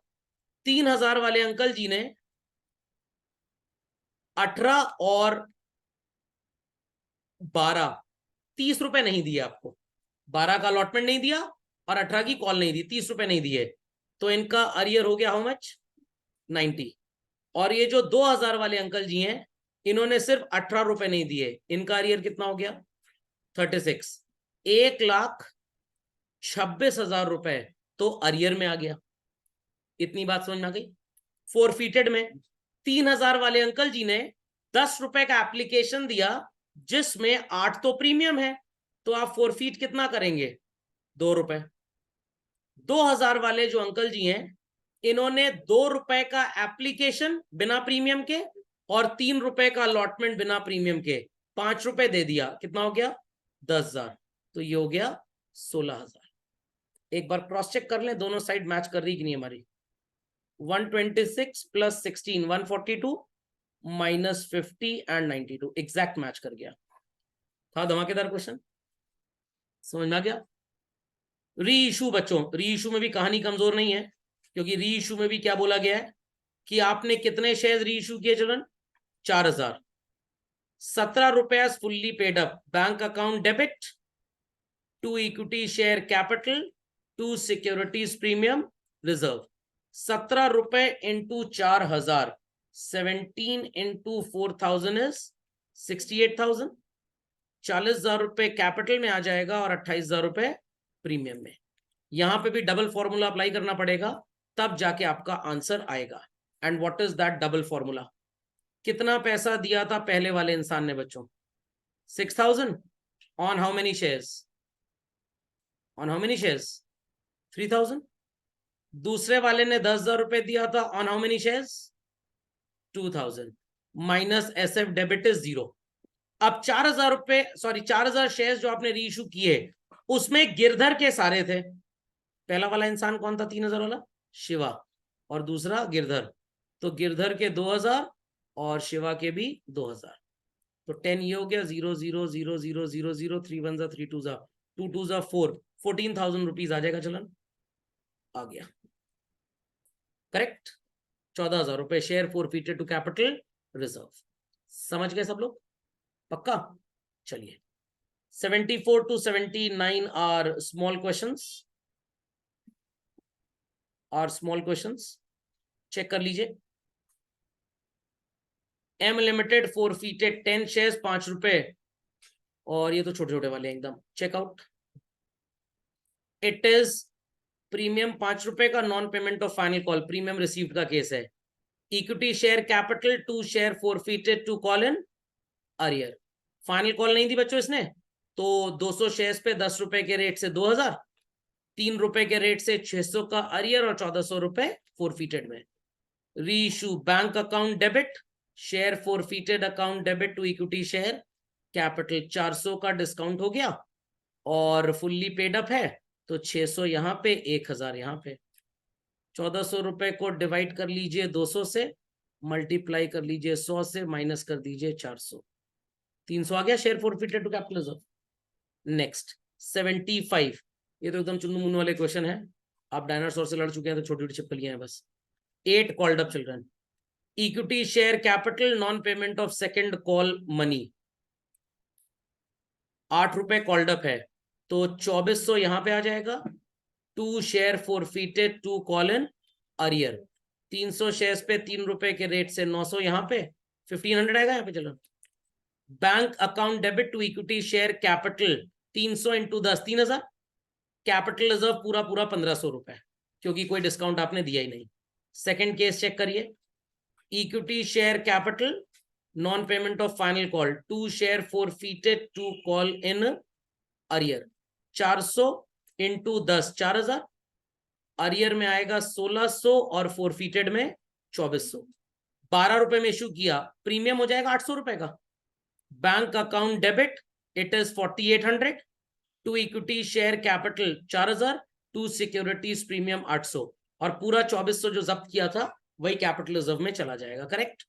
3,000 वाले अंकल जी ने 18 और 12 30 रुपए नहीं दिए आपको। 12 का अलॉटमेंट नहीं दिया और 18 की कॉल नहीं दी, 30 रुपए नहीं दिए। तो इनका अरियर हो गया हाउ मच? 90। और ये जो 2,000 वाले अंकल जी हैं, इन्होंने सिर्फ 18 रुपए नहीं दिए। इनका अरियर कितना हो गया? 36। 1,26,000 रुपए तो अरियर में आ गया। इतनी बात समझ में आ गई? फोरफीटेड में 3,000 वाले अंकल जी ने 10 रुपए का एप्लीकेशन दिया, जिसमें 8 तो प्रीमियम है, तो आप फोरफीट कितना करेंगे? 2 रुपए। 2,000 वाले जो अंकल जी हैं, इन्होंने 2 रुपए का एप्लीकेशन बिना प्रीमियम के और 3 रुपए का अलॉटमेंट बिना प्रीमियम के, 5 रुपए दे दिया। कितना हो गया? 10,000। तो ये हो गया 16,000। एक बार क्रॉस चेक कर लें दोनों साइड मैच कर रही कि नहीं हमारी। 126 + 16 142 -50 एंड 92 एग्जैक्ट मैच कर गया। था धमाकेदार क्वेश्चन, समझ में आ गया? री इशू बच्चों, री इशू में भी कहानी कमजोर नहीं है, क्योंकि री इशू में भी क्या बोला गया है कि आपने कितने शेयर री इशू किए चिल्ड्रन? 4,000। 17 रुपए fully paid up, bank account debit to equity share capital to securities premium reserve. 17 रुपए इंटू 4,000, 17 इंटू 4,000 इज 68,000। 40,000 रुपए कैपिटल में आ जाएगा और 28,000 रुपए प्रीमियम में। यहां पे भी डबल फॉर्मूला अप्लाई करना पड़ेगा, तब जाके आपका आंसर आएगा। And what is that double formula? कितना पैसा दिया था पहले वाले इंसान ने बच्चों? 6,000 on how many shares? On how many shares? 3,000। दूसरे वाले ने 10,000 रुपए दिया था on how many shares? 2,000 minus SF debit is 0। अब 4,000 रुपए, सॉरी 4,000 शेयर्स जो आपने रीइश्यू किए, उसमें गिरधर के सारे थे। पहला वाला इंसान कौन था 3,000 वाला? शिवा। और दूसरा गिरधर। तो गिरधर के 2,000 और शिवा के भी 2,000। तो 10 ये हो गया 0 0 0 0 0 0 3 1 3 2 2 2 4 14,000 रुपीज आ जाएगा। चलन आ गया करेक्ट। 14,000 रुपए share forfeited to capital reserve. समझ गए सब लोग? पक्का? चलिए 74 to 79 are small questions, check कर लीजिए। एम लिमिटेड फोरफीटेड 10 शेयर्स 5 रुपए, और ये तो छोटे छोटे वाले एकदम। चेकआउट। इट इज प्रीमियम 5 रुपए का, non payment of final call, premium received का केस है। Equity share capital 2 share forfeited to call in arrear. Final call नहीं दी बच्चों इसने, तो 200 शेयर्स पे 10 रुपए के रेट से 2,000, 3 रुपए के रेट से 600 का अरियर और 1,400 रुपए फोरफीटेड में। Reissue bank account debit, share forfeited account debit to equity share capital 400 का डिस्काउंट हो गया और फुल्ली पेड अप है तो 600 यहाँ पे, 1000 यहाँ पे। 1400 रुपए को डिवाइड कर लीजिए 200 से, मल्टीप्लाई कर लीजिए 100 से, माइनस कर दीजिए 400। 300 आ गया share forfeited to capital reserve. Next 75, ये तो एकदम चुन्नू मुन्नू वाले क्वेश्चन है। आप डायनासोर से लड़ चुके हैं तो छोटी छोटी छिपकलियां हैं बस। 8 called up children, equity share capital non payment of second call money, 8 रुपए कॉल्ड अप है तो 2400 यहां पे आ जाएगा। 2 share forfeited to call in arrear, 300 shares पे 3 रुपए के रेट से 900 यहां पे, 1500 आएगा यहाँ पे। चलो bank account debit to equity share capital 300 into 10, 3000। Capital reserve पूरा पूरा 1500 रुपए, क्योंकि कोई डिस्काउंट आपने दिया ही नहीं। सेकंड केस चेक करिए, equity share capital non payment of final call, 2 share forfeited to call in arrear, 400 into 10, 4000। Arrear में आएगा 1600 और फॉरफिटेड में 2400। 12 रुपए में इशू किया, प्रीमियम हो जाएगा 800 रुपए का। Bank account debit it is 4800, to equity share capital 4000, to securities premium 800, और पूरा 2400 जो जब्त किया था वही कैपिटल रिजर्व में चला जाएगा। Correct.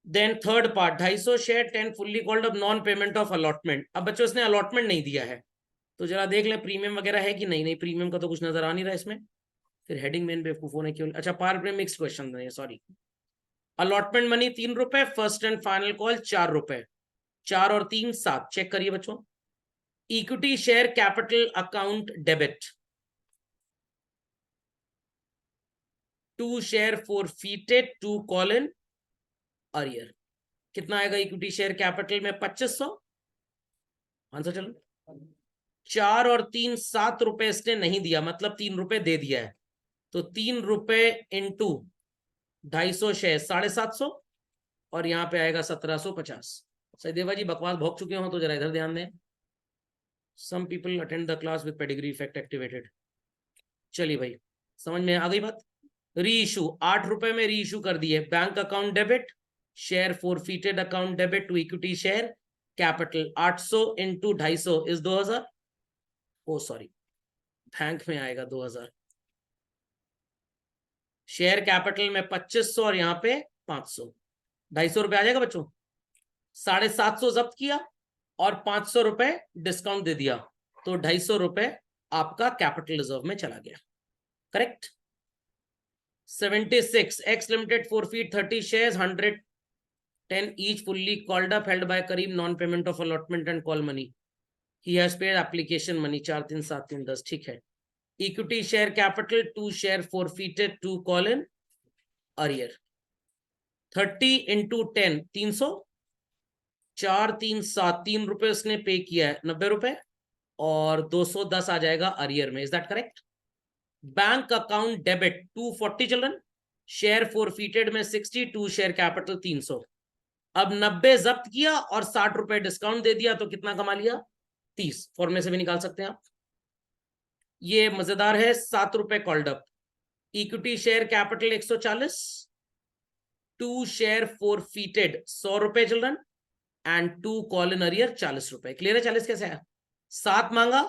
Then third part, 250 share 10 fully called up non payment of allotment. अब बच्चों इसने अलॉटमेंट नहीं दिया है तो जरा देख ले प्रीमियम वगैरह है कि नहीं। नहीं, प्रीमियम का तो कुछ नजर आ नहीं रहा इसमें। फिर हेडिंग मेन बेवकूफों ने क्यों। अच्छा, पार्ट में मिक्स क्वेश्चन है, सॉरी। अलॉटमेंट मनी 3 रुपए, फर्स्ट एंड फाइनल कॉल 4 रुपए, 4 और 3 7। चेक करिए बच्चों, equity share capital account debit, 2 share forfeited to call in arrear, कितना आएगा इक्विटी शेयर कैपिटल में 2500। आंसर चलो, 4 और 3 7 रुपए इसने नहीं दिया, मतलब 3 रुपए दे दिया है, तो 3 रुपए इंटू 250 शेयर 750, और यहां पे आएगा 1750। सहीदेवा जी बकवास भोग चुके हो तो जरा इधर ध्यान दें। Some people attend the class with pedigree effect activated. चलिए भाई, समझ में आ गई बात। री इशू 8 रुपए में री इशू कर दिए, bank account debit, share forfeited account debit to equity share capital, 800 into 250 is 2000। Oh sorry, bank में आएगा 2000। शेयर कैपिटल में 2500 और यहाँ पे 500, 250 रुपए आ जाएगा बच्चों। 750 जब्त किया और 500 रुपए डिस्काउंट दे दिया, तो 250 रुपए आपका कैपिटल रिजर्व में चला गया। Correct. 76, x limited forfeit 30 shares 110 each fully called up held by Kareem non payment of allotment and call money, he has paid application money 4 3 7 3 10। ठीक है। Equity share capital 2 share forfeited to call in arrear, 30 into 10 300, 4 3 7, 3 रुपए उसने पे किया है 90 रुपए, और 210 आ जाएगा अरियर में। Is that correct. Bank account debit 240 children, share forfeited में 62, शेयर कैपिटल 300। अब 90 जब्त किया और 60 रुपए डिस्काउंट दे दिया, तो कितना कमा लिया 30। फॉर्मूले से भी निकाल सकते हैं आप। ये मजेदार है, 7 रुपए called up, equity share capital 140, 2 share forfeited 100 रुपए children, and 2 call in arrear 40 रुपए। क्लियर है। 40 कैसे आया, 7 मांगा,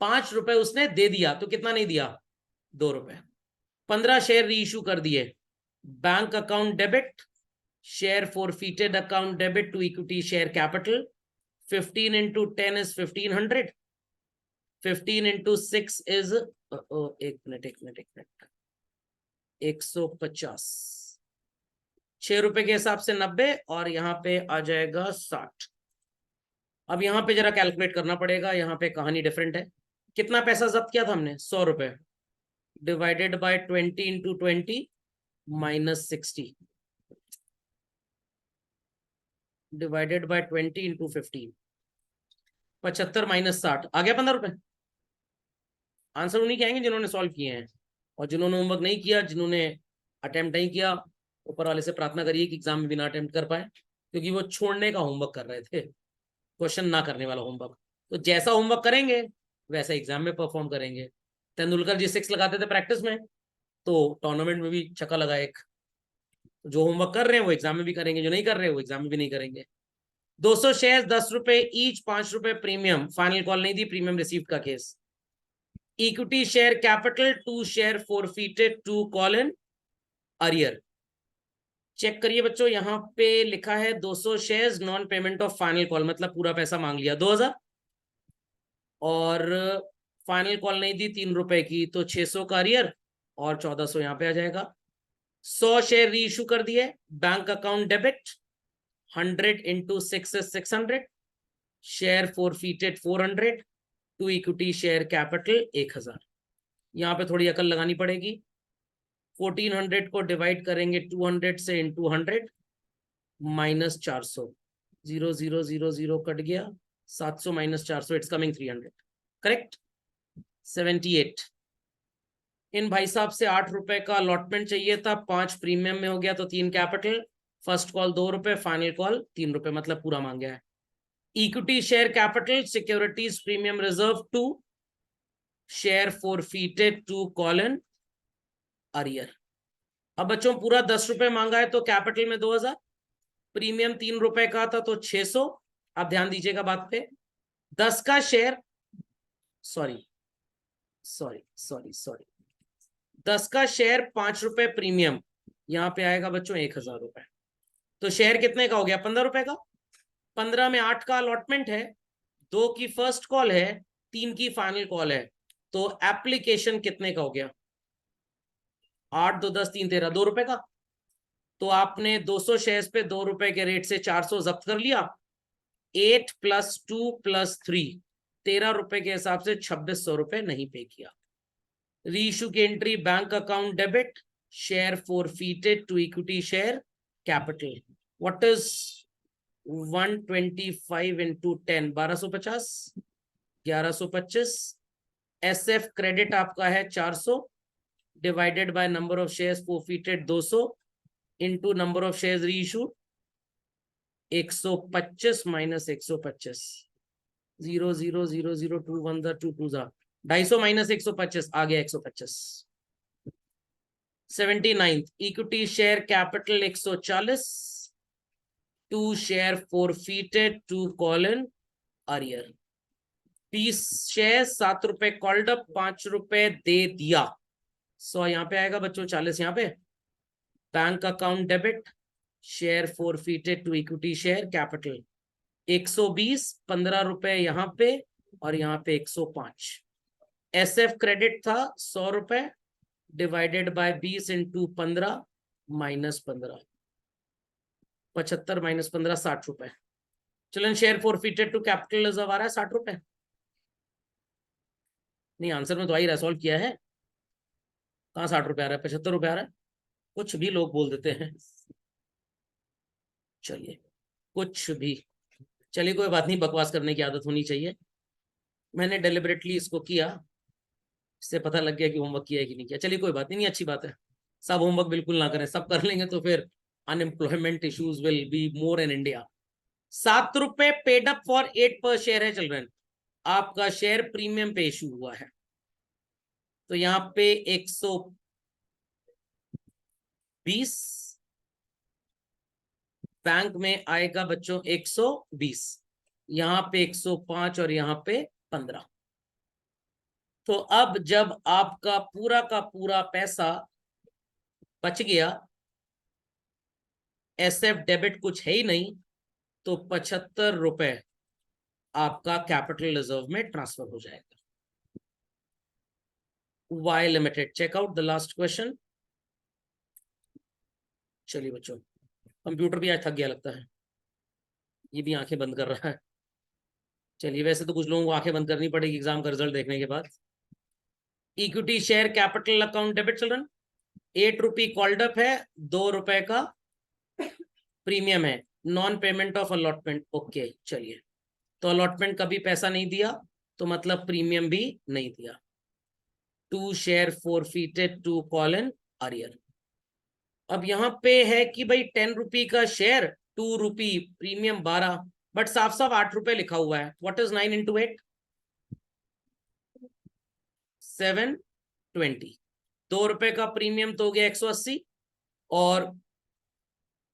5 रुपए उसने दे दिया, तो कितना नहीं दिया 2 रुपए। 15 शेयर री इशू कर दिए, bank account debit, share forfeited account debit to equity share capital, 15 into 10 is 1500, 15 into 6 is 150, 6 रुपए के हिसाब से 90, और यहां पे आ जाएगा 60। अब यहां पे जरा कैलकुलेट करना पड़ेगा, यहां पे कहानी डिफरेंट है। कितना पैसा जब्त किया था हमने 100 रुपए, divided bye 20 into 20 minus 60, divided by 20 into 15, 75 minus 60 आ गया 15 रुपए। आंसर उन्हीं के आएंगे जिन्होंने सॉल्व किए हैं, और जिन्होंने होमवर्क नहीं किया, जिन्होंने अटेम्प्ट नहीं किया, ऊपर वाले से प्रार्थना करिए कि एग्जाम में भी ना अटेम्प्ट कर पाए, क्योंकि वो छोड़ने का होमवर्क कर रहे थे, क्वेश्चन ना करने वाला होमवर्क। तो जैसा होमवर्क करेंगे वैसा एग्जाम में परफॉर्म करेंगे। तेंदुलकर जी 6 लगाते थे प्रैक्टिस में, तो टूर्नामेंट में भी छक्का लगा एक। जो होमवर्क कर रहे हैं वो एग्जाम में भी करेंगे, जो नहीं कर रहे हैं वो एग्जाम में भी नहीं करेंगे। 200 शेयर 10 रुपए ईच, 5 रुपए प्रीमियम, फाइनल कॉल नहीं दी, प्रीमियम रिसीव्ड का case. Equity share capital 2 share forfeited to call in arrear. Check करिए बच्चों, यहाँ पे लिखा है 200 shares non payment of final call, मतलब पूरा पैसा मांग लिया 2000, और फाइनल कॉल नहीं दी 3 रुपए की, तो 600 का अरियर और 1400 यहाँ पे आ जाएगा। 100 शेयर री इशू कर दिए, bank account debit, 100 into 6 is 600, share forfeited 400, to equity share capital 1000। यहाँ पे थोड़ी अकल लगानी पड़ेगी। 1400 को डिवाइड करेंगे 200 से इंटू 100, माइनस 400, 0 0 0 0 कट गया, 700 माइनस 400, इट्स कमिंग 300, करेक्ट। 78। इन भाई साहब से 8 रुपए का अलॉटमेंट चाहिए था, 5 प्रीमियम में हो गया तो 3 कैपिटल, फर्स्ट कॉल 2 रुपए, फाइनल कॉल 3 रुपए, मतलब पूरा मांग गया है। Equity share capital securities premium reserve 2 share forfeited to call in arrear. अब बच्चों पूरा 10 रुपए मांगा है तो कैपिटल में 2000, प्रीमियम 3 रुपए का था तो 600। आप ध्यान दीजिएगा बात पे, 10 का share, sorry sorry sorry sorry 10 का शेयर 5 रुपए प्रीमियम, यहां पे आएगा बच्चों 1000 रुपए। तो शेयर कितने का हो गया? 15 रुपए का। 15 में 8 का अलॉटमेंट है, 2 की फर्स्ट कॉल है, 3 की फाइनल कॉल है, तो एप्लीकेशन कितने का हो गया? 8 2 10 3 13, 2 रुपए का। तो आपने 200 शेयर्स पे 2 रुपए के रेट से 400 जब्त कर लिया। 8 + 2 + 3, 13 रुपए के हिसाब से 2600 रुपए नहीं पे किया। रीइशू की entry, bank account debit, share forfeited to equity share capital. What is 125 into 10? 1250, 1125। SF credit आपका है 400, divided by number of shares forfeited 200, into number of shares reissue 125 minus 125, 0 0 0 0 2 1 2 2 250 minus 125 आ गया 125। 79 equity share capital 140, 2 share forfeited to call in arrear. 20 share 7 रुपए called up, 5 रुपए दे दिया, 100 यहाँ पे आएगा बच्चों, 40 यहाँ पे। Bank account debit, share forfeited to equity share capital 120, 15 रुपए यहाँ पे और यहाँ पे 105। एसएफ क्रेडिट था 100 रुपए, divided bye 20 into 15 minus 15, 75 minus 15 60 रुपए। चलन share forfeited to capital reserve आ रहा है 60 रुपए। नहीं, आंसर में तो आ ही रहा, सॉल्व किया है। कहाँ 60 रुपए आ रहा है? 75 रुपए आ रहा है। कुछ भी लोग बोल देते हैं, चलिए कुछ भी, चलिए कोई बात नहीं, बकवास करने की आदत होनी चाहिए। मैंने डेलिबरेटली इसको किया, इससे पता लग गया कि होमवर्क किया है कि नहीं किया। चलिए कोई बात नहीं, अच्छी बात है। सब होमवर्क बिल्कुल ना करें, सब कर लेंगे तो फिर unemployment issues will be more in India. 7 रुपए पेड अप फॉर 8 पर शेयर है चिल्ड्रन, आपका शेयर प्रीमियम पे इशू हुआ है, तो यहाँ पे 120, बैंक में आएगा बच्चों 120, यहाँ पे 105 और यहाँ पे 15। तो अब जब आपका पूरा का पूरा पैसा बच गया, एसएफ डेबिट कुछ है ही नहीं, तो 75 रुपए आपका कैपिटल रिजर्व में ट्रांसफर हो जाएगा। Y limited, check out the last question. चलिए बच्चों, कंप्यूटर भी आज थक गया लगता है, ये भी आंखें बंद कर रहा है। चलिए, वैसे तो कुछ लोगों को आंखें बंद करनी पड़ेगी एग्जाम का रिजल्ट देखने के बाद। Equity share capital account debit children, 8 रुपये कॉल्ड अप है, 2 रुपए का प्रीमियम है, non payment of allotment. Okay चलिए, तो अलॉटमेंट कभी पैसा नहीं दिया, तो मतलब प्रीमियम भी नहीं दिया। 2 share forfeited to call in arrear. अब यहाँ पे है कि भाई 10 रुपये का शेयर, 2 रुपये प्रीमियम 12, बट साफ साफ 8 रुपए लिखा हुआ है। What is 9 into 8? 720। 2 रुपए का प्रीमियम तो हो गया 180, और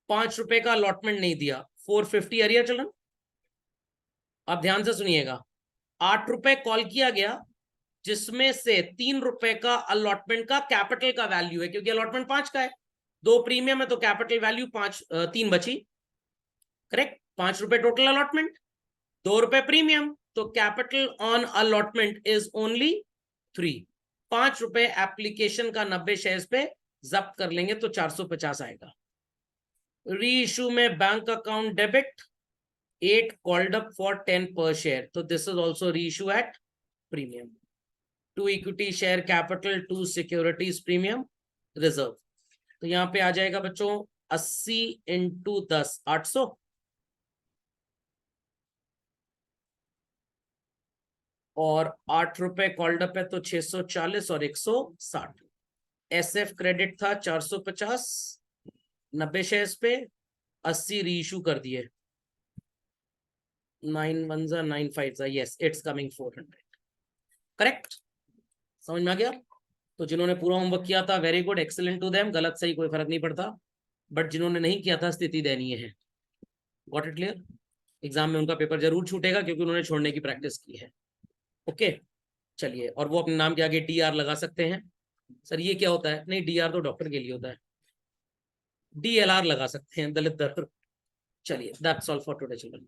5 रुपए का अलॉटमेंट नहीं दिया, 450 अरियर चलन। अब ध्यान से सुनिएगा, 8 रुपए कॉल किया गया, जिसमें से 3 रुपए का अलॉटमेंट का कैपिटल का वैल्यू है, क्योंकि अलॉटमेंट 5 का है, 2 प्रीमियम है तो कैपिटल वैल्यू 3 बची, करेक्ट। 5 रुपए टोटल अलॉटमेंट, 2 रुपए प्रीमियम, तो capital on allotment is only 3। 5 रुपए एप्लीकेशन का 90 शेयर्स पे जब्त कर लेंगे तो 450 आएगा। री इशू में bank account debit, 8 called up for 10 per share, तो दिस इज ऑल्सो री issue at premium. 2 equity share capital, 2 securities premium reserve, तो यहां पे आ जाएगा बच्चों 80 इंटू 10, 800, और 8 रुपए कॉल्ड अप है तो 640 और 160। एसएफ क्रेडिट था 450, 90 शेयर्स पे 80 री इशू कर दिए, 9 1 9 5, यस इट्स कमिंग 400, करेक्ट। समझ में आ गया? तो जिन्होंने पूरा होमवर्क किया था very good, excellent to them, गलत सही कोई फर्क नहीं पड़ता, बट जिन्होंने नहीं किया था स्थिति दयनीय है। Got it clear? एग्जाम में उनका पेपर जरूर छूटेगा क्योंकि उन्होंने छोड़ने की प्रैक्टिस की है। ओके चलिए, और वो अपने नाम के आगे डी आर लगा सकते हैं। सर ये क्या होता है? नहीं, डी आर तो डॉक्टर के लिए होता है, DLR लगा सकते हैं, दलित दर। चलिए that's all for today children.